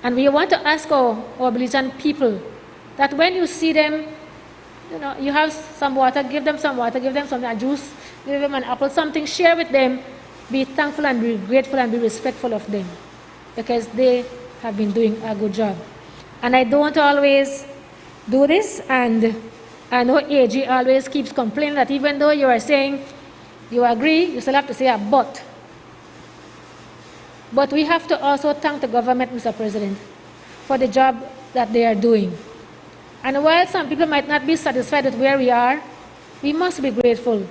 And we want to ask our Belizean people that when you see them, you have some water, give them some water, give them some juice, give them an apple, something, share with them, be thankful and be grateful and be respectful of them because they have been doing a good job. And I don't always do this, and I know AG always keeps complaining that even though you are saying you agree, you still have to say a but. But we have to also thank the government, Mr. President, for the job that they are doing. And while some people might not be satisfied with where we are, we must be grateful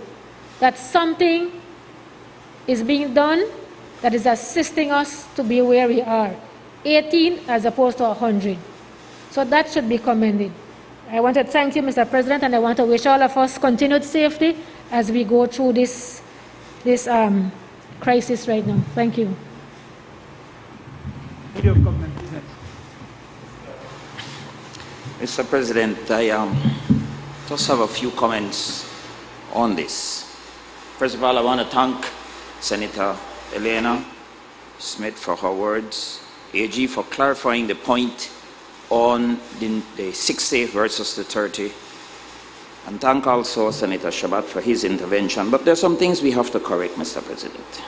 that something is being done that is assisting us to be where we are, 18 as opposed to 100. So that should be commended. I want to thank you, Mr. President, and I want to wish all of us continued safety as we go through this crisis right now. Thank you. Lady of Government Business. Mr. President, I just have a few comments on this. First of all, I want to thank Senator Elena Smith for her words, AG for clarifying the point on the 60 versus the 30, and thank also Senator Shabat for his intervention. But there are some things we have to correct, Mr. President.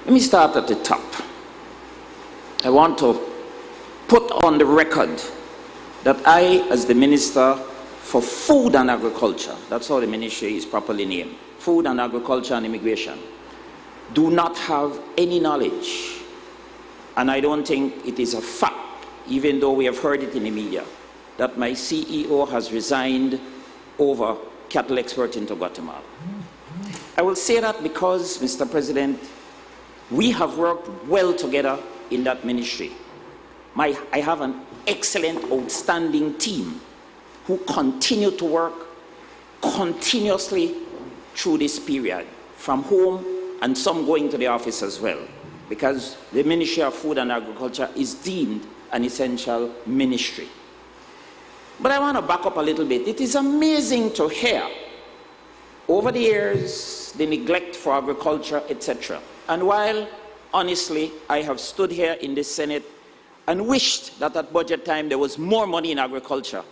Let me start at the top. I want to put on the record that I, as the Minister for Food and Agriculture, that's how the ministry is properly named, Food and Agriculture and Immigration, do not have any knowledge, and I don't think it is a fact, even though we have heard it in the media, that my CEO has resigned over cattle export into Guatemala. I will say that because, Mr. President, we have worked well together in that ministry. I have an excellent, outstanding team who continue to work continuously through this period, from home and some going to the office as well, because the Ministry of Food and Agriculture is deemed an essential ministry. But I want to back up a little bit. It is amazing to hear over the years the neglect for agriculture, etc. And while honestly I have stood here in the Senate and wished that at budget time there was more money in agriculture,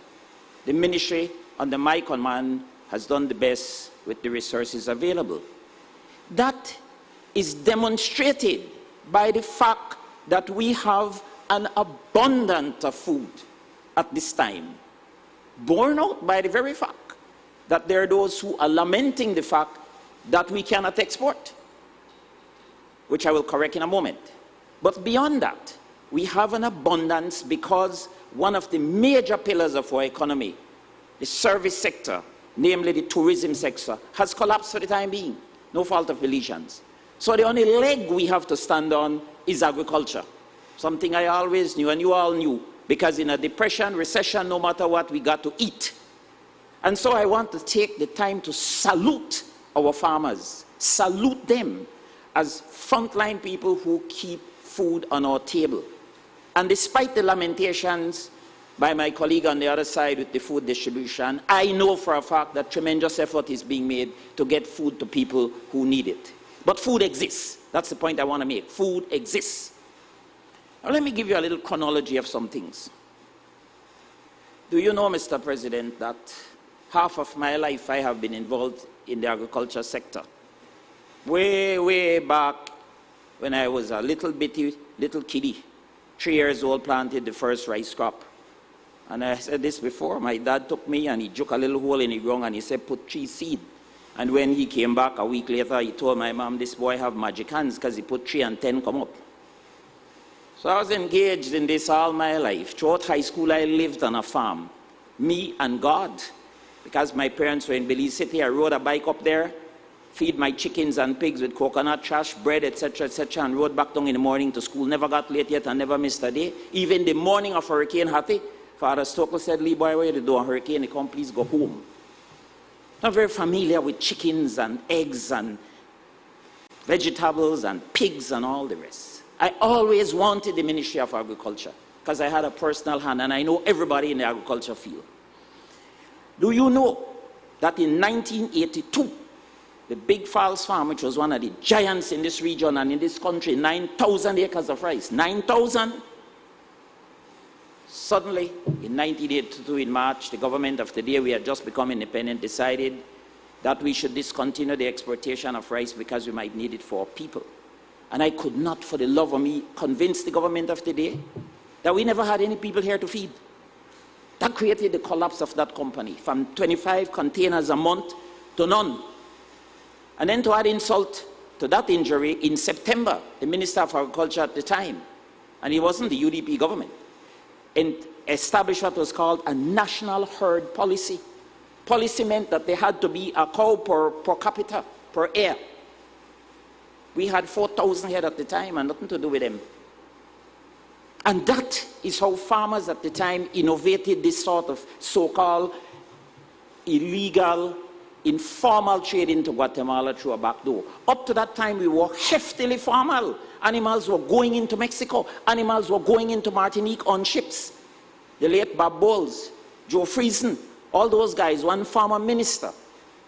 the ministry under my command has done the best with the resources available. That is demonstrated by the fact that we have an abundance of food at this time, borne out by the very fact that there are those who are lamenting the fact that we cannot export, which I will correct in a moment. But beyond that, we have an abundance because one of the major pillars of our economy, the service sector, namely the tourism sector, has collapsed for the time being, no fault of Belizeans. So the only leg we have to stand on is agriculture, something I always knew and you all knew, because in a depression, recession, no matter what, we got to eat. And so I want to take the time to salute our farmers, salute them as frontline people who keep food on our table. And despite the lamentations by my colleague on the other side with the food distribution, I know for a fact that tremendous effort is being made to get food to people who need it. But food exists. That's the point I want to make. Food exists. Now let me give you a little chronology of some things. Do you know, Mr. President, that half of my life I have been involved in the agriculture sector? Way back when I was a little kiddie, 3 years old, planted the first rice crop. And I said this before, my dad took me and he dug a little hole in the ground and he said, put 3 seed. And when he came back a week later, he told my mom, this boy have magic hands because he put 3 and 10 come up. So I was engaged in this all my life. Throughout high school, I lived on a farm, me and God. Because my parents were in Belize City, I rode a bike up there, feed my chickens and pigs with coconut trash, bread, etc., and rode back down in the morning to school. Never got late yet and never missed a day. Even the morning of Hurricane Hattie, Father Stoker said, Lee boy, where you do a hurricane? He come, please go home. I'm very familiar with chickens and eggs and vegetables and pigs and all the rest. I always wanted the Ministry of Agriculture because I had a personal hand and I know everybody in the agriculture field. Do you know that in 1982, the Big Falls Farm, which was one of the giants in this region and in this country, 9,000 acres of rice, 9,000. Suddenly, in 1982, in March, the government of the day we had just become independent decided that we should discontinue the exportation of rice because we might need it for our people. And I could not, for the love of me, convince the government of the day that we never had any people here to feed. That created the collapse of that company, from 25 containers a month to none. And then to add insult to that injury, in September, the Minister of Agriculture at the time, and he wasn't the UDP government, and established what was called a national herd policy. Policy meant that there had to be a cow per capita, per year. We had 4,000 head at the time and nothing to do with them. And that is how farmers at the time innovated this sort of so-called illegal, informal trade into Guatemala through a back door. Up to that time, we were heftily formal. Animals were going into Mexico. Animals were going into Martinique on ships. The late Bob Bowles, Joe Friesen, all those guys, one former minister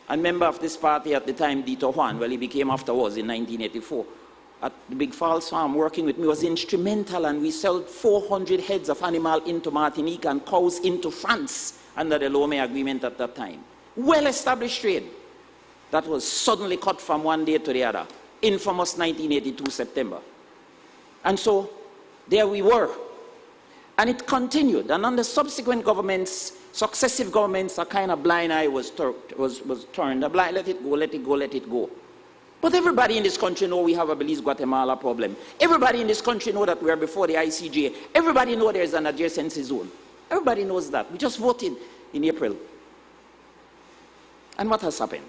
and member of this party at the time, Dito Juan, well, he became afterwards in 1984, at the Big Falls Farm working with me, was instrumental, and we sold 400 heads of animal into Martinique and cows into France under the Lomé Agreement at that time. Well-established trade that was suddenly cut from one day to the other. Infamous 1982 September. And so there we were. And it continued. And under subsequent governments, successive governments, a kind of blind eye was turned. A blind, let it go, let it go, let it go. But everybody in this country knows we have a Belize-Guatemala problem. Everybody in this country knows that we are before the ICJ. Everybody knows there is an adjacency zone. Everybody knows that. We just voted in April. And what has happened?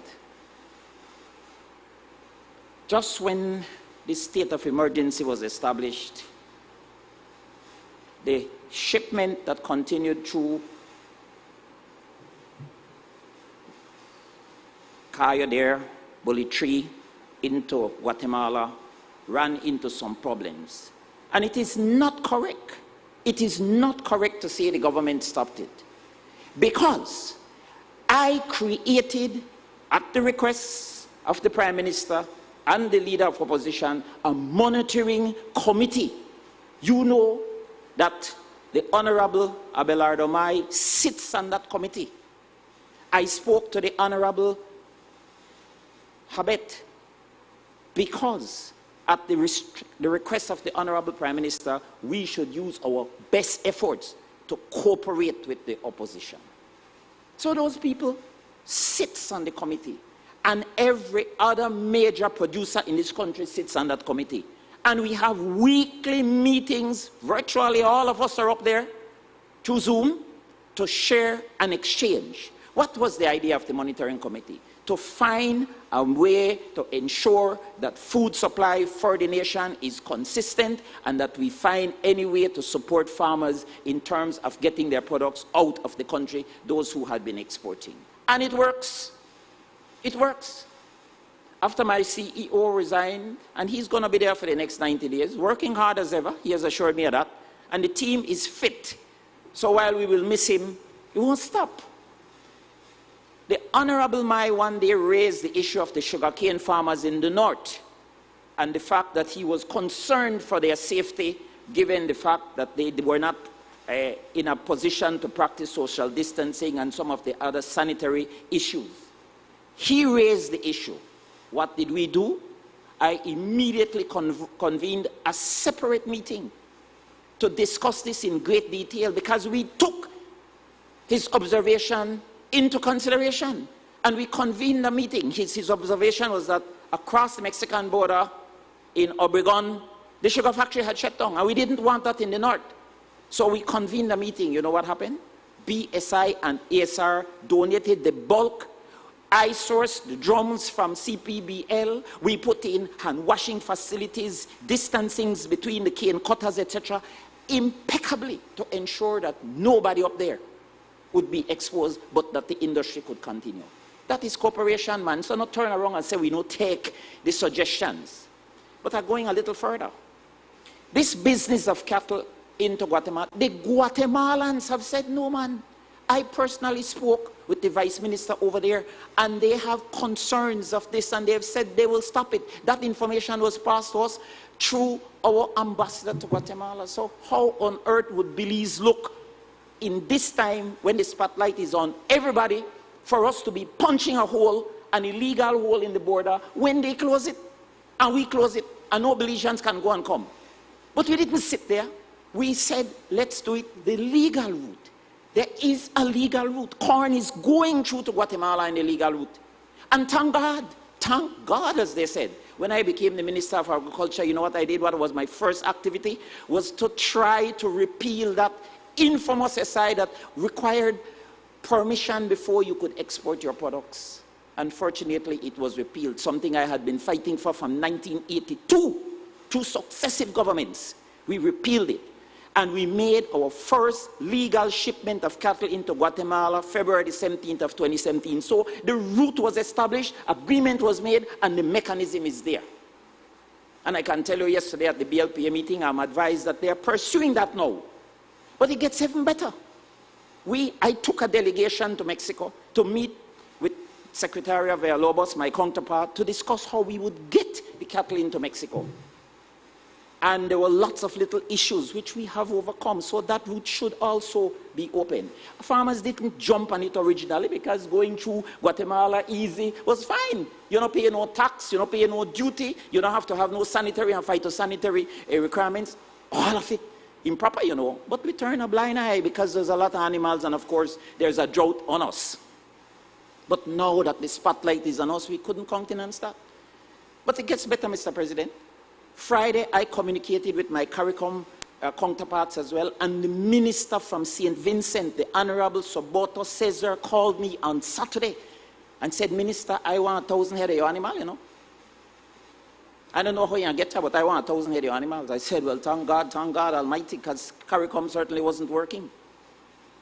Just when the state of emergency was established, the shipment that continued through Cayodere, Bully Tree, into Guatemala, ran into some problems. And it is not correct. It is not correct to say the government stopped it. Because I created, at the request of the Prime Minister and the Leader of Opposition, a monitoring committee. You know that the Honorable Abelardo Mai sits on that committee. I spoke to the Honorable Habet because at the request of the Honorable Prime Minister, we should use our best efforts to cooperate with the opposition. So those people sit on the committee, and every other major producer in this country sits on that committee. And we have weekly meetings, virtually all of us are up there, through Zoom, to share and exchange. What was the idea of the monitoring committee? To find a way to ensure that food supply for the nation is consistent and that we find any way to support farmers in terms of getting their products out of the country, those who had been exporting. And it works. It works. After my CEO resigned, and he's going to be there for the next 90 days, working hard as ever, he has assured me of that, and the team is fit. So while we will miss him, he won't stop. The Honorable Mai one day raised the issue of the sugarcane farmers in the north and the fact that he was concerned for their safety given the fact that they were not in a position to practice social distancing and some of the other sanitary issues. He raised the issue. What did we do? I immediately convened a separate meeting to discuss this in great detail because we took his observation into consideration and we convened a meeting. His observation was that across the Mexican border in Obregon, the sugar factory had shut down and we didn't want that in the north. So we convened a meeting. You know what happened? BSI and ASR donated the bulk. I sourced the drums from CPBL. We put in hand washing facilities, distancings between the cane cutters, etc., impeccably to ensure that nobody up there would be exposed, but that the industry could continue. That is cooperation, man. So not turn around and say we don't take the suggestions, but are going a little further. This business of cattle into Guatemala, the Guatemalans have said no, man. I personally spoke with the vice minister over there and they have concerns of this and they have said they will stop it. That information was passed to us through our ambassador to Guatemala. So how on earth would Belize look in this time when the spotlight is on everybody for us to be punching a hole, an illegal hole in the border when they close it and we close it and no Belizeans can go and come? But we didn't sit there. We said, let's do it the legal route. There is a legal route. Corn is going through to Guatemala in the legal route. And thank God, as they said. When I became the Minister of Agriculture, you know what I did? What was my first activity? Was to try to repeal that infamous SI that required permission before you could export your products. Unfortunately, it was repealed, something I had been fighting for from 1982 through successive governments. We repealed it. And we made our first legal shipment of cattle into Guatemala February 17th of 2017. So the route was established, agreement was made, and the mechanism is there. And I can tell you yesterday at the BLPA meeting, I'm advised that they are pursuing that now. But it gets even better. I took a delegation to Mexico to meet with Secretary of Villalobos, my counterpart, to discuss how we would get the cattle into Mexico. And there were lots of little issues which we have overcome, so that route should also be open. Farmers didn't jump on it originally because going through Guatemala easy was fine. You don't pay no tax, you don't pay no duty, you don't have to have no sanitary and phytosanitary requirements. All of it improper, you know. But we turn a blind eye because there's a lot of animals and of course there's a drought on us. But now that the spotlight is on us, we couldn't countenance that. But it gets better, Mr. President. Friday, I communicated with my CARICOM counterparts as well, and the minister from St. Vincent, the Honorable Soboto Cesar, called me on Saturday and said, Minister, I want 1,000 head of your animal, you know. I don't know how you can get that, but I want 1,000 head of your animals. I said, well, thank God Almighty, because CARICOM certainly wasn't working.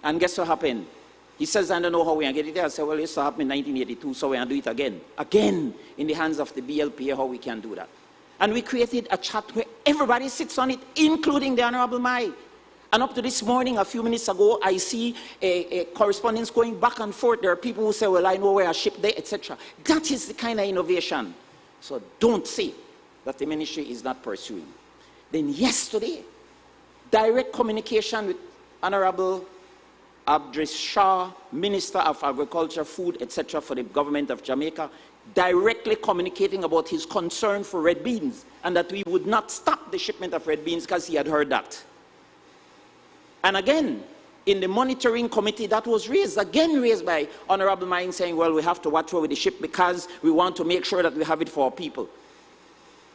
And guess what happened? He says, I don't know how we can get it there. I said, well, it used to happen in 1982, so we can do it again. Again, in the hands of the BLPA, how we can do that. And we created a chat where everybody sits on it, including the Honorable Mai. And up to this morning, a few minutes ago, I see a correspondence going back and forth. There are people who say, well, I know where I ship there, etc. That is the kind of innovation. So don't say that the ministry is not pursuing. Then yesterday, direct communication with Honorable Abdris Shah, Minister of Agriculture, Food, etc. for the government of Jamaica, directly communicating about his concern for red beans and that we would not stop the shipment of red beans because he had heard that. And again, in the monitoring committee, that was raised by Honorable Mine saying, well, we have to watch over the ship because we want to make sure that we have it for our people.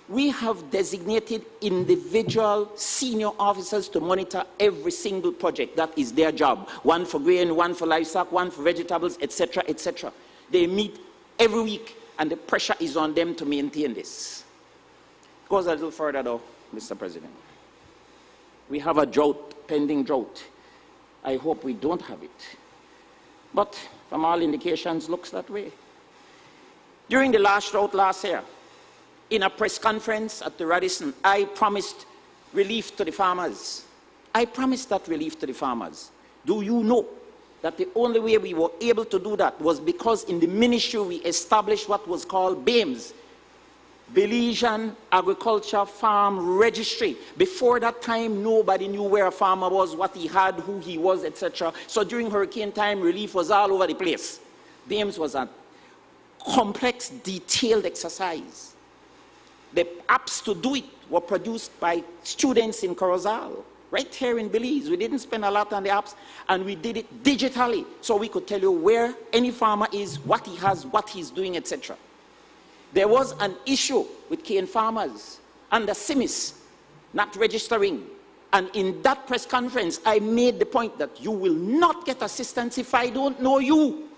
We have designated individual senior officers to monitor every single project. That is their job. One for grain, one for livestock, one for vegetables, etc., etc. They meet every week, and the pressure is on them to maintain this. It goes a little further though, Mr. President. We have a drought, pending drought. I hope we don't have it. But from all indications, looks that way. During the last drought last year, in a press conference at the Radisson, I promised relief to the farmers. I promised that relief to the farmers. Do you know that the only way we were able to do that was because in the ministry we established what was called BAMES, Belizean Agriculture Farm Registry. Before that time, nobody knew where a farmer was, what he had, who he was, etc. So during hurricane time, relief was all over the place. BAMES was a complex, detailed exercise. The apps to do it were produced by students in Corozal, right here in Belize. We didn't spend a lot on the apps, and we did it digitally, so we could tell you where any farmer is, what he has, what he's doing, etc. There was an issue with cane farmers under CIMIS not registering. And in that press conference, I made the point that you will not get assistance if I don't know you.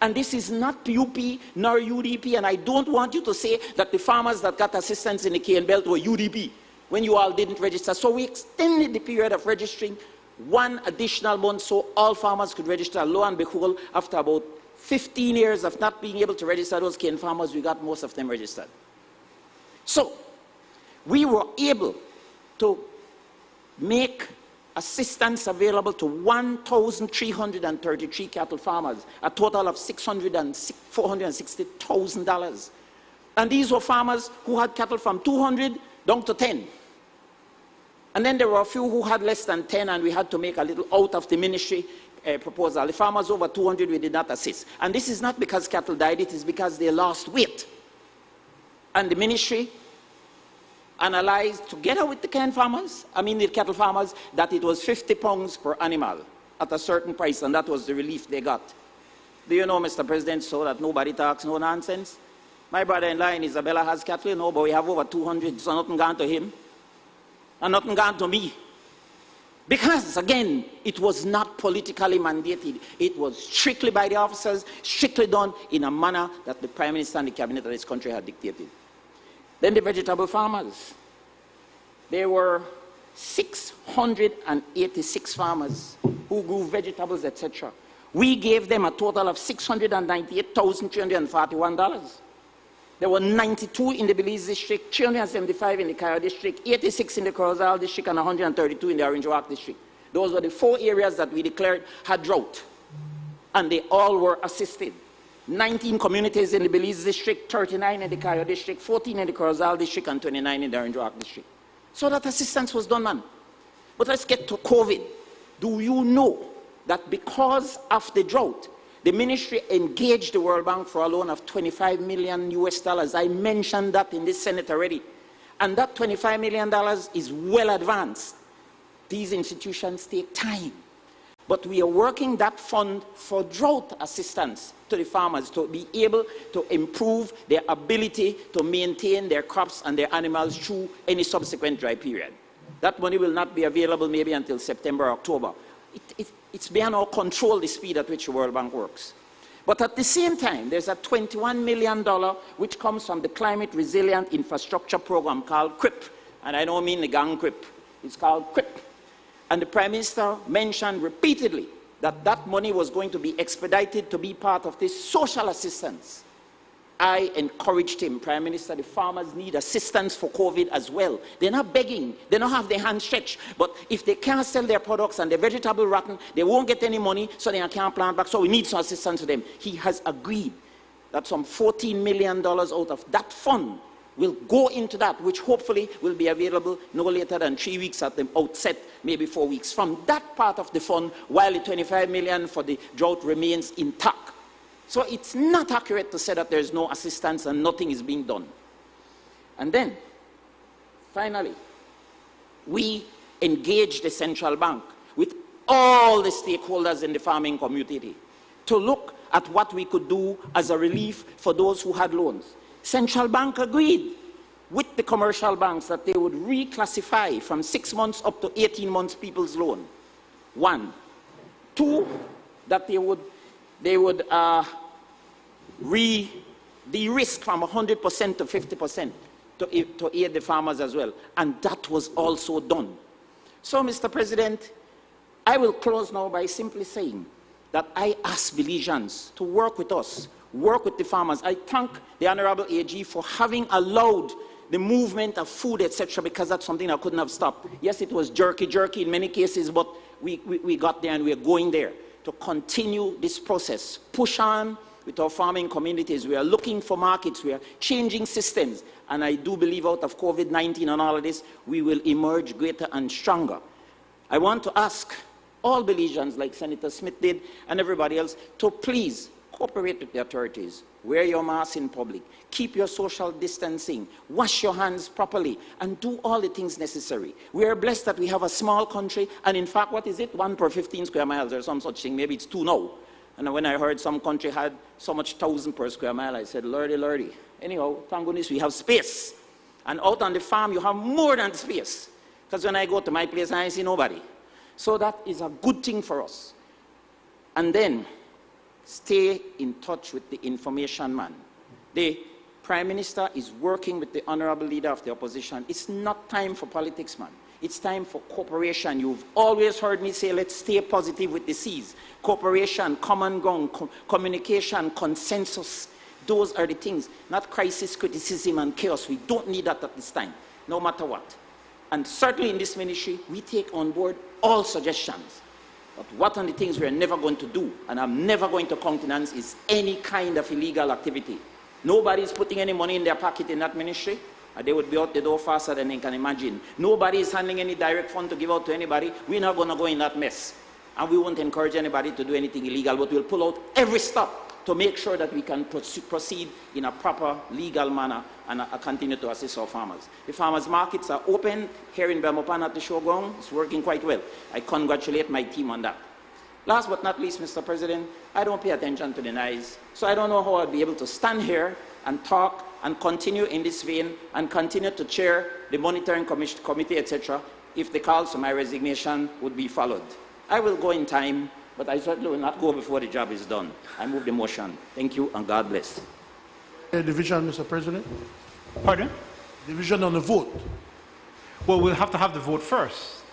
And this is not UP nor UDP, and I don't want you to say that the farmers that got assistance in the cane belt were UDP when you all didn't register. So we extended the period of registering 1 additional month so all farmers could register. Lo and behold, after about 15 years of not being able to register those cane farmers, we got most of them registered. So we were able to make assistance available to 1,333 cattle farmers, a total of $460,000. And these were farmers who had cattle from 200 down to 10. And then there were a few who had less than 10, and we had to make a little out of the ministry proposal. The farmers over 200, we did not assist. And this is not because cattle died, it is because they lost weight. And the ministry analyzed, together with the the cattle farmers, that it was 50 pounds per animal at a certain price, and that was the relief they got. Do you know, Mr. President, so that nobody talks no nonsense? My brother-in-law in Isabella has cattle, you know, but we have over 200, so nothing gone to him, and nothing gone to me. Because, again, it was not politically mandated. It was strictly by the officers, strictly done in a manner that the Prime Minister and the Cabinet of this country had dictated. Then the vegetable farmers. There were 686 farmers who grew vegetables, etc. We gave them a total of $698,341. There were 92 in the Belize district, 375 in the Cayo district, 86 in the Corozal district, and 132 in the Orange Walk district. Those were the 4 areas that we declared had drought. And they all were assisted. 19 communities in the Belize district, 39 in the Cayo district, 14 in the Corozal district, and 29 in the Orange Walk district. So that assistance was done, man. But let's get to COVID. Do you know that because of the drought, the ministry engaged the World Bank for a loan of $25 million US. I mentioned that in this Senate already. And that $25 million is well advanced. These institutions take time. But we are working that fund for drought assistance to the farmers to be able to improve their ability to maintain their crops and their animals through any subsequent dry period. That money will not be available maybe until September or October. It's beyond our control, the speed at which the World Bank works. But at the same time, there's a $21 million which comes from the Climate Resilient Infrastructure Program called CRIP. And I don't mean the gang CRIP. It's called CRIP. And the Prime Minister mentioned repeatedly that that money was going to be expedited to be part of this social assistance. I encouraged him, Prime Minister, the farmers need assistance for COVID as well. They're not begging, they don't have their hands stretched. But if they can't sell their products and their vegetable rotten, they won't get any money, so they can't plant back. So we need some assistance to them. He has agreed that some $14 million out of that fund will go into that, which hopefully will be available no later than 3 weeks at the outset, maybe 4 weeks. From that part of the fund, while the $25 million for the drought remains intact. So it's not accurate to say that there's no assistance and nothing is being done. And then, finally, we engaged the central bank with all the stakeholders in the farming community to look at what we could do as a relief for those who had loans. Central bank agreed with the commercial banks that they would reclassify from 6 months up to 18 months people's loan. 1. 2, that they would de-risk from 100% to 50% to aid the farmers as well. And that was also done. So, Mr. President, I will close now by simply saying that I ask Belizeans to work with us, work with the farmers. I thank the Honorable AG for having allowed the movement of food, etc., because that's something I couldn't have stopped. Yes, it was jerky in many cases, but we got there and we're going there to continue this process. Push on with our farming communities. We are looking for markets. We are changing systems. And I do believe out of COVID-19 and all of this, we will emerge greater and stronger. I want to ask all Belizeans, like Senator Smith did, and everybody else, to please cooperate with the authorities. Wear your mask in public. Keep your social distancing. Wash your hands properly. And do all the things necessary. We are blessed that we have a small country. And in fact, what is it? 1 per 15 square miles or some such thing. Maybe it's 2 now. And when I heard some country had so much 1,000 per square mile, I said, lordy, lordy. Anyhow, thank goodness we have space. And out on the farm, you have more than space. Because when I go to my place, I see nobody. So that is a good thing for us. And then, stay in touch with the information man. The Prime Minister is working with the Honorable Leader of the Opposition. It's not time for politics, man. It's time for cooperation. You've always heard me say, let's stay positive with the C's. Cooperation, common ground, communication, consensus. Those are the things, not crisis, criticism, and chaos. We don't need that at this time, no matter what. And certainly in this ministry, we take on board all suggestions. But what are the things we are never going to do, and I'm never going to countenance, is any kind of illegal activity. Nobody is putting any money in their pocket in that ministry, and they would be out the door faster than they can imagine. Nobody is handing any direct fund to give out to anybody. We're not going to go in that mess. And we won't encourage anybody to do anything illegal, but we'll pull out every stop to make sure that we can proceed in a proper legal manner and continue to assist our farmers. The farmers' markets are open here in Belmopan at the showground. It's working quite well. I congratulate my team on that. Last but not least, Mr. President, I don't pay attention to the noise, so I don't know how I'll be able to stand here and talk and continue in this vein and continue to chair the monitoring committee, etc., if the calls for my resignation would be followed. I will go in time, but I certainly will not go before the job is done. I move the motion. Thank you, and God bless. Division, Mr. President. Pardon? Division on the vote. Well, we'll have to have the vote first.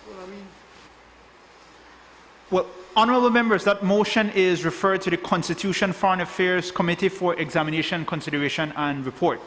Well, honorable members, that motion is referred to the Constitution Foreign Affairs Committee for examination, consideration, and report.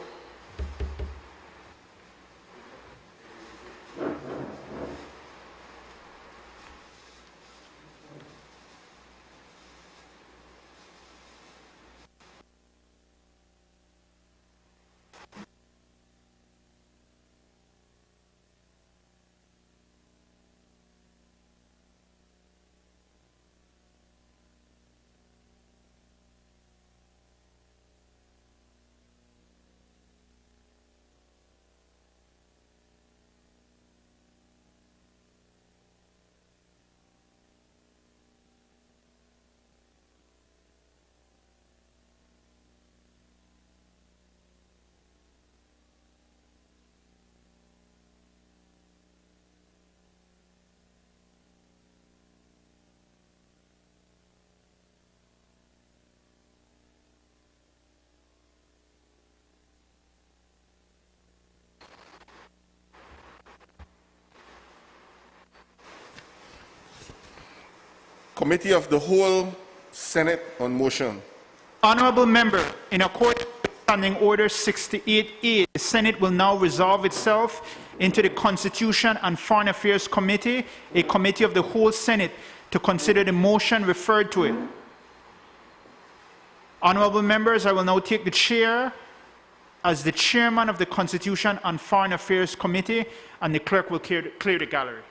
Committee of the Whole, Senate on motion. Honorable member, in accordance with Standing Order 68A, the Senate will now resolve itself into the Constitution and Foreign Affairs Committee, a committee of the whole Senate, to consider the motion referred to it. Honorable members, I will now take the chair as the chairman of the Constitution and Foreign Affairs Committee, and the clerk will clear the gallery.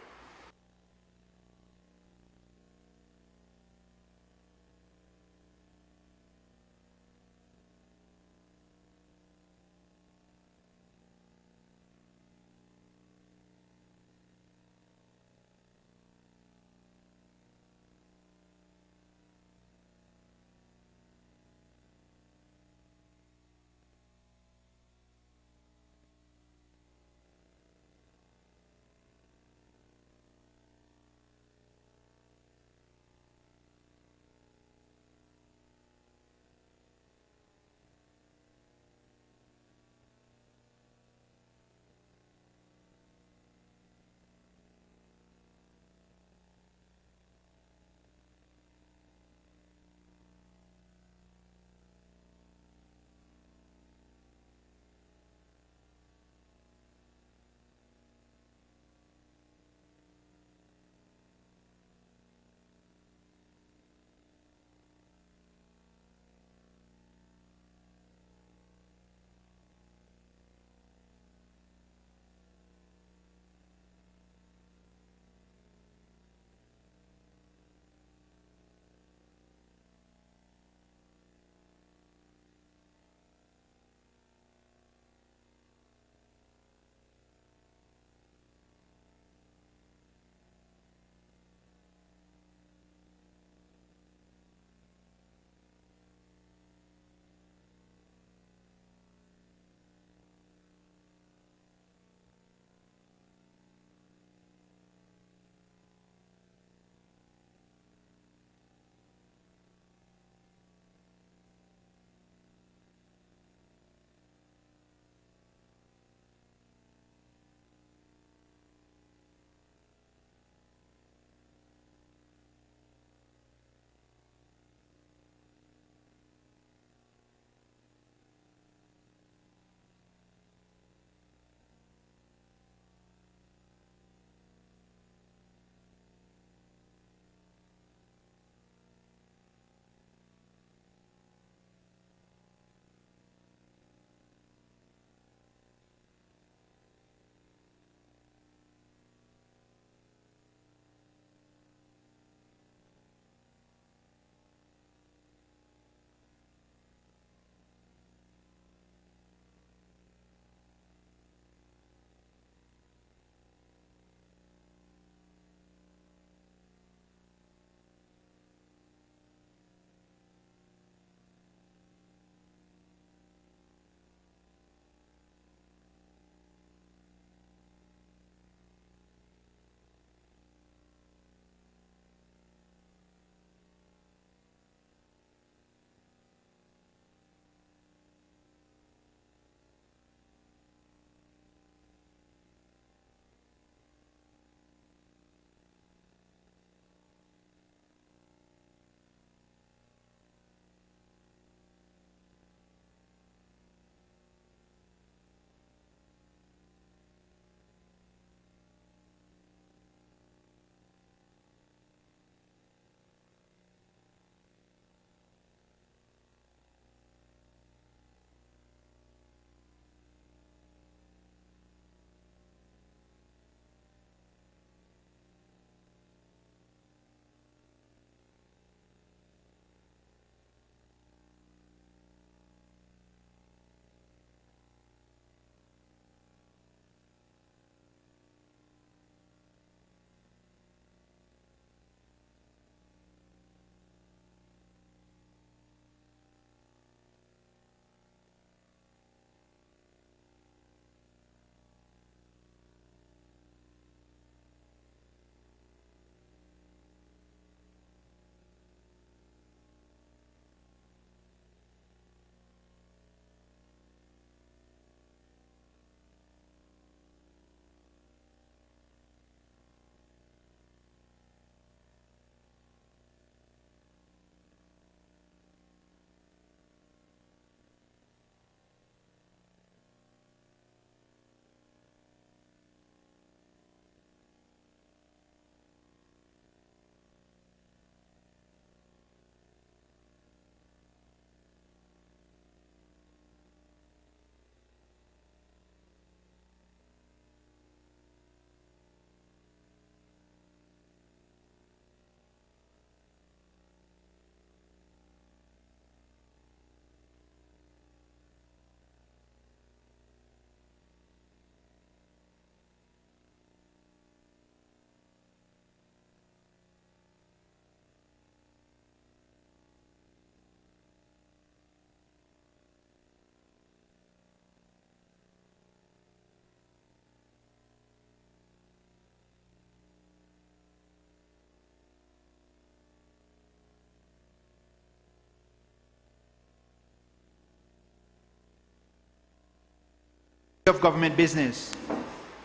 Government Business.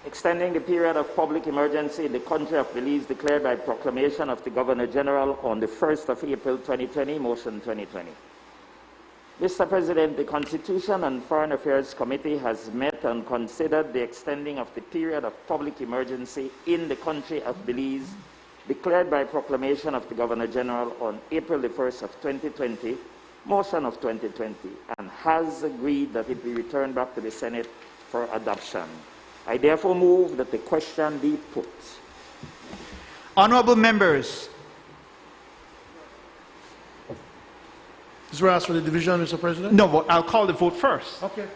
Extending the period of public emergency in the country of Belize declared by proclamation of the Governor General on the 1st of April 2020, motion 2020. Mr. President, the Constitution and Foreign Affairs Committee has met and considered the extending of the period of public emergency in the country of Belize declared by proclamation of the Governor General on April the 1st of 2020, motion of 2020, and has agreed that it be returned back to the Senate for adoption. I therefore move that the question be put. Honorable members, Is there asked for the division, Mr. President? no, but I'll call the vote first. Okay.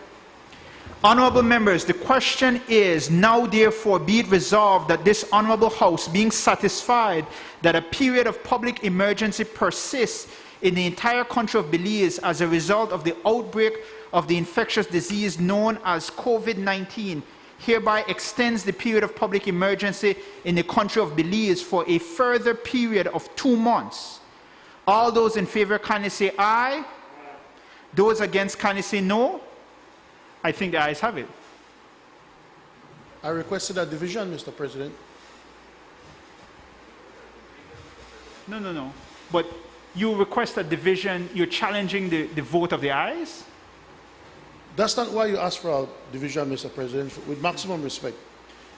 Honorable members, the question is, now therefore be it resolved that this honorable House, being satisfied that a period of public emergency persists in the entire country of Belize as a result of the outbreak of the infectious disease known as COVID-19, hereby extends the period of public emergency in the country of Belize for a further period of 2 months. All those in favor kindly say aye. Those against kindly say no. I think the ayes have it. I requested a division, Mr. President. No. But you request a division, you're challenging the vote of the ayes? That's not why you asked for a division, Mr. President, with maximum respect.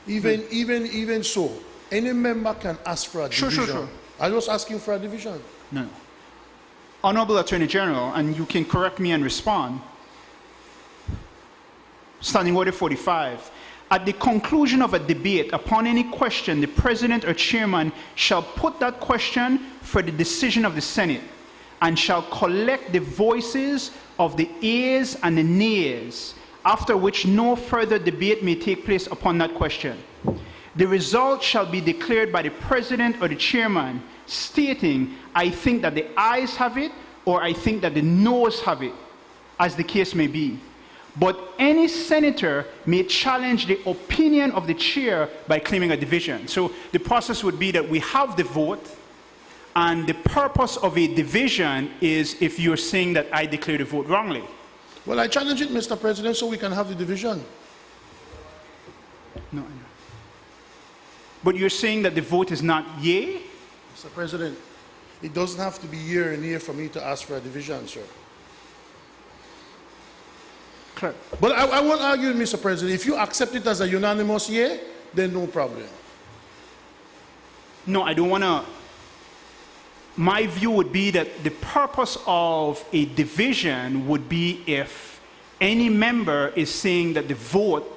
Even so, any member can ask for a division. Sure. I was asking for a division. No. Honorable Attorney General, and you can correct me and respond. Standing Order 45. At the conclusion of a debate upon any question, the President or Chairman shall put that question for the decision of the Senate and shall collect the voices of the ayes and the nays, after which no further debate may take place upon that question. The result shall be declared by the President or the Chairman, stating, I think that the ayes have it, or I think that the noes have it, as the case may be. But any senator may challenge the opinion of the chair by claiming a division. So the process would be that we have the vote, and the purpose of a division is if you're saying that I declare the vote wrongly. Well, I challenge it, Mr. President, so we can have the division. No. But you're saying that the vote is not yea? Mr. President, it doesn't have to be year and year for me to ask for a division, sir. Clerk. But I won't argue, Mr. President. If you accept it as a unanimous yea, then no problem. No, I don't want to. My view would be that the purpose of a division would be if any member is saying that the vote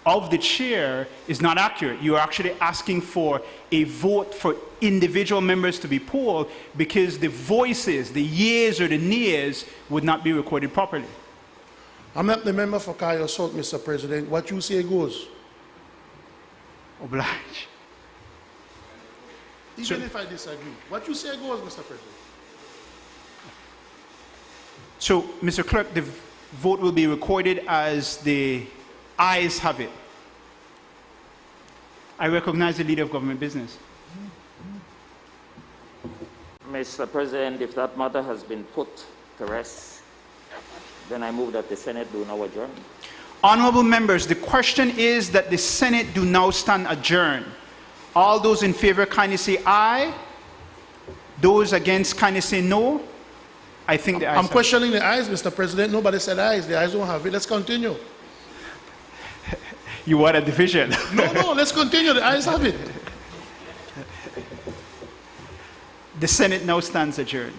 of the chair is not accurate. You're actually asking for a vote for individual members to be polled because the voices, the yeas or the nays, would not be recorded properly. I'm not the member for Kaya South, Mr. President. What you say goes. Oblige. Even if I disagree. What you say goes, Mr. President. So, Mr. Clerk, the vote will be recorded as the ayes have it. I recognize the Leader of Government Business. Mr. President, if that matter has been put to rest, then I move that the Senate do now adjourn. Honorable members, the question is that the Senate do now stand adjourned. All those in favor kindly say aye. Those against kindly say no. I think the ayes I'm have questioning the ayes, Mr. President. Nobody said ayes. The ayes don't have it. Let's continue. it. You want a division. No, let's continue. The ayes have it. The Senate now stands adjourned.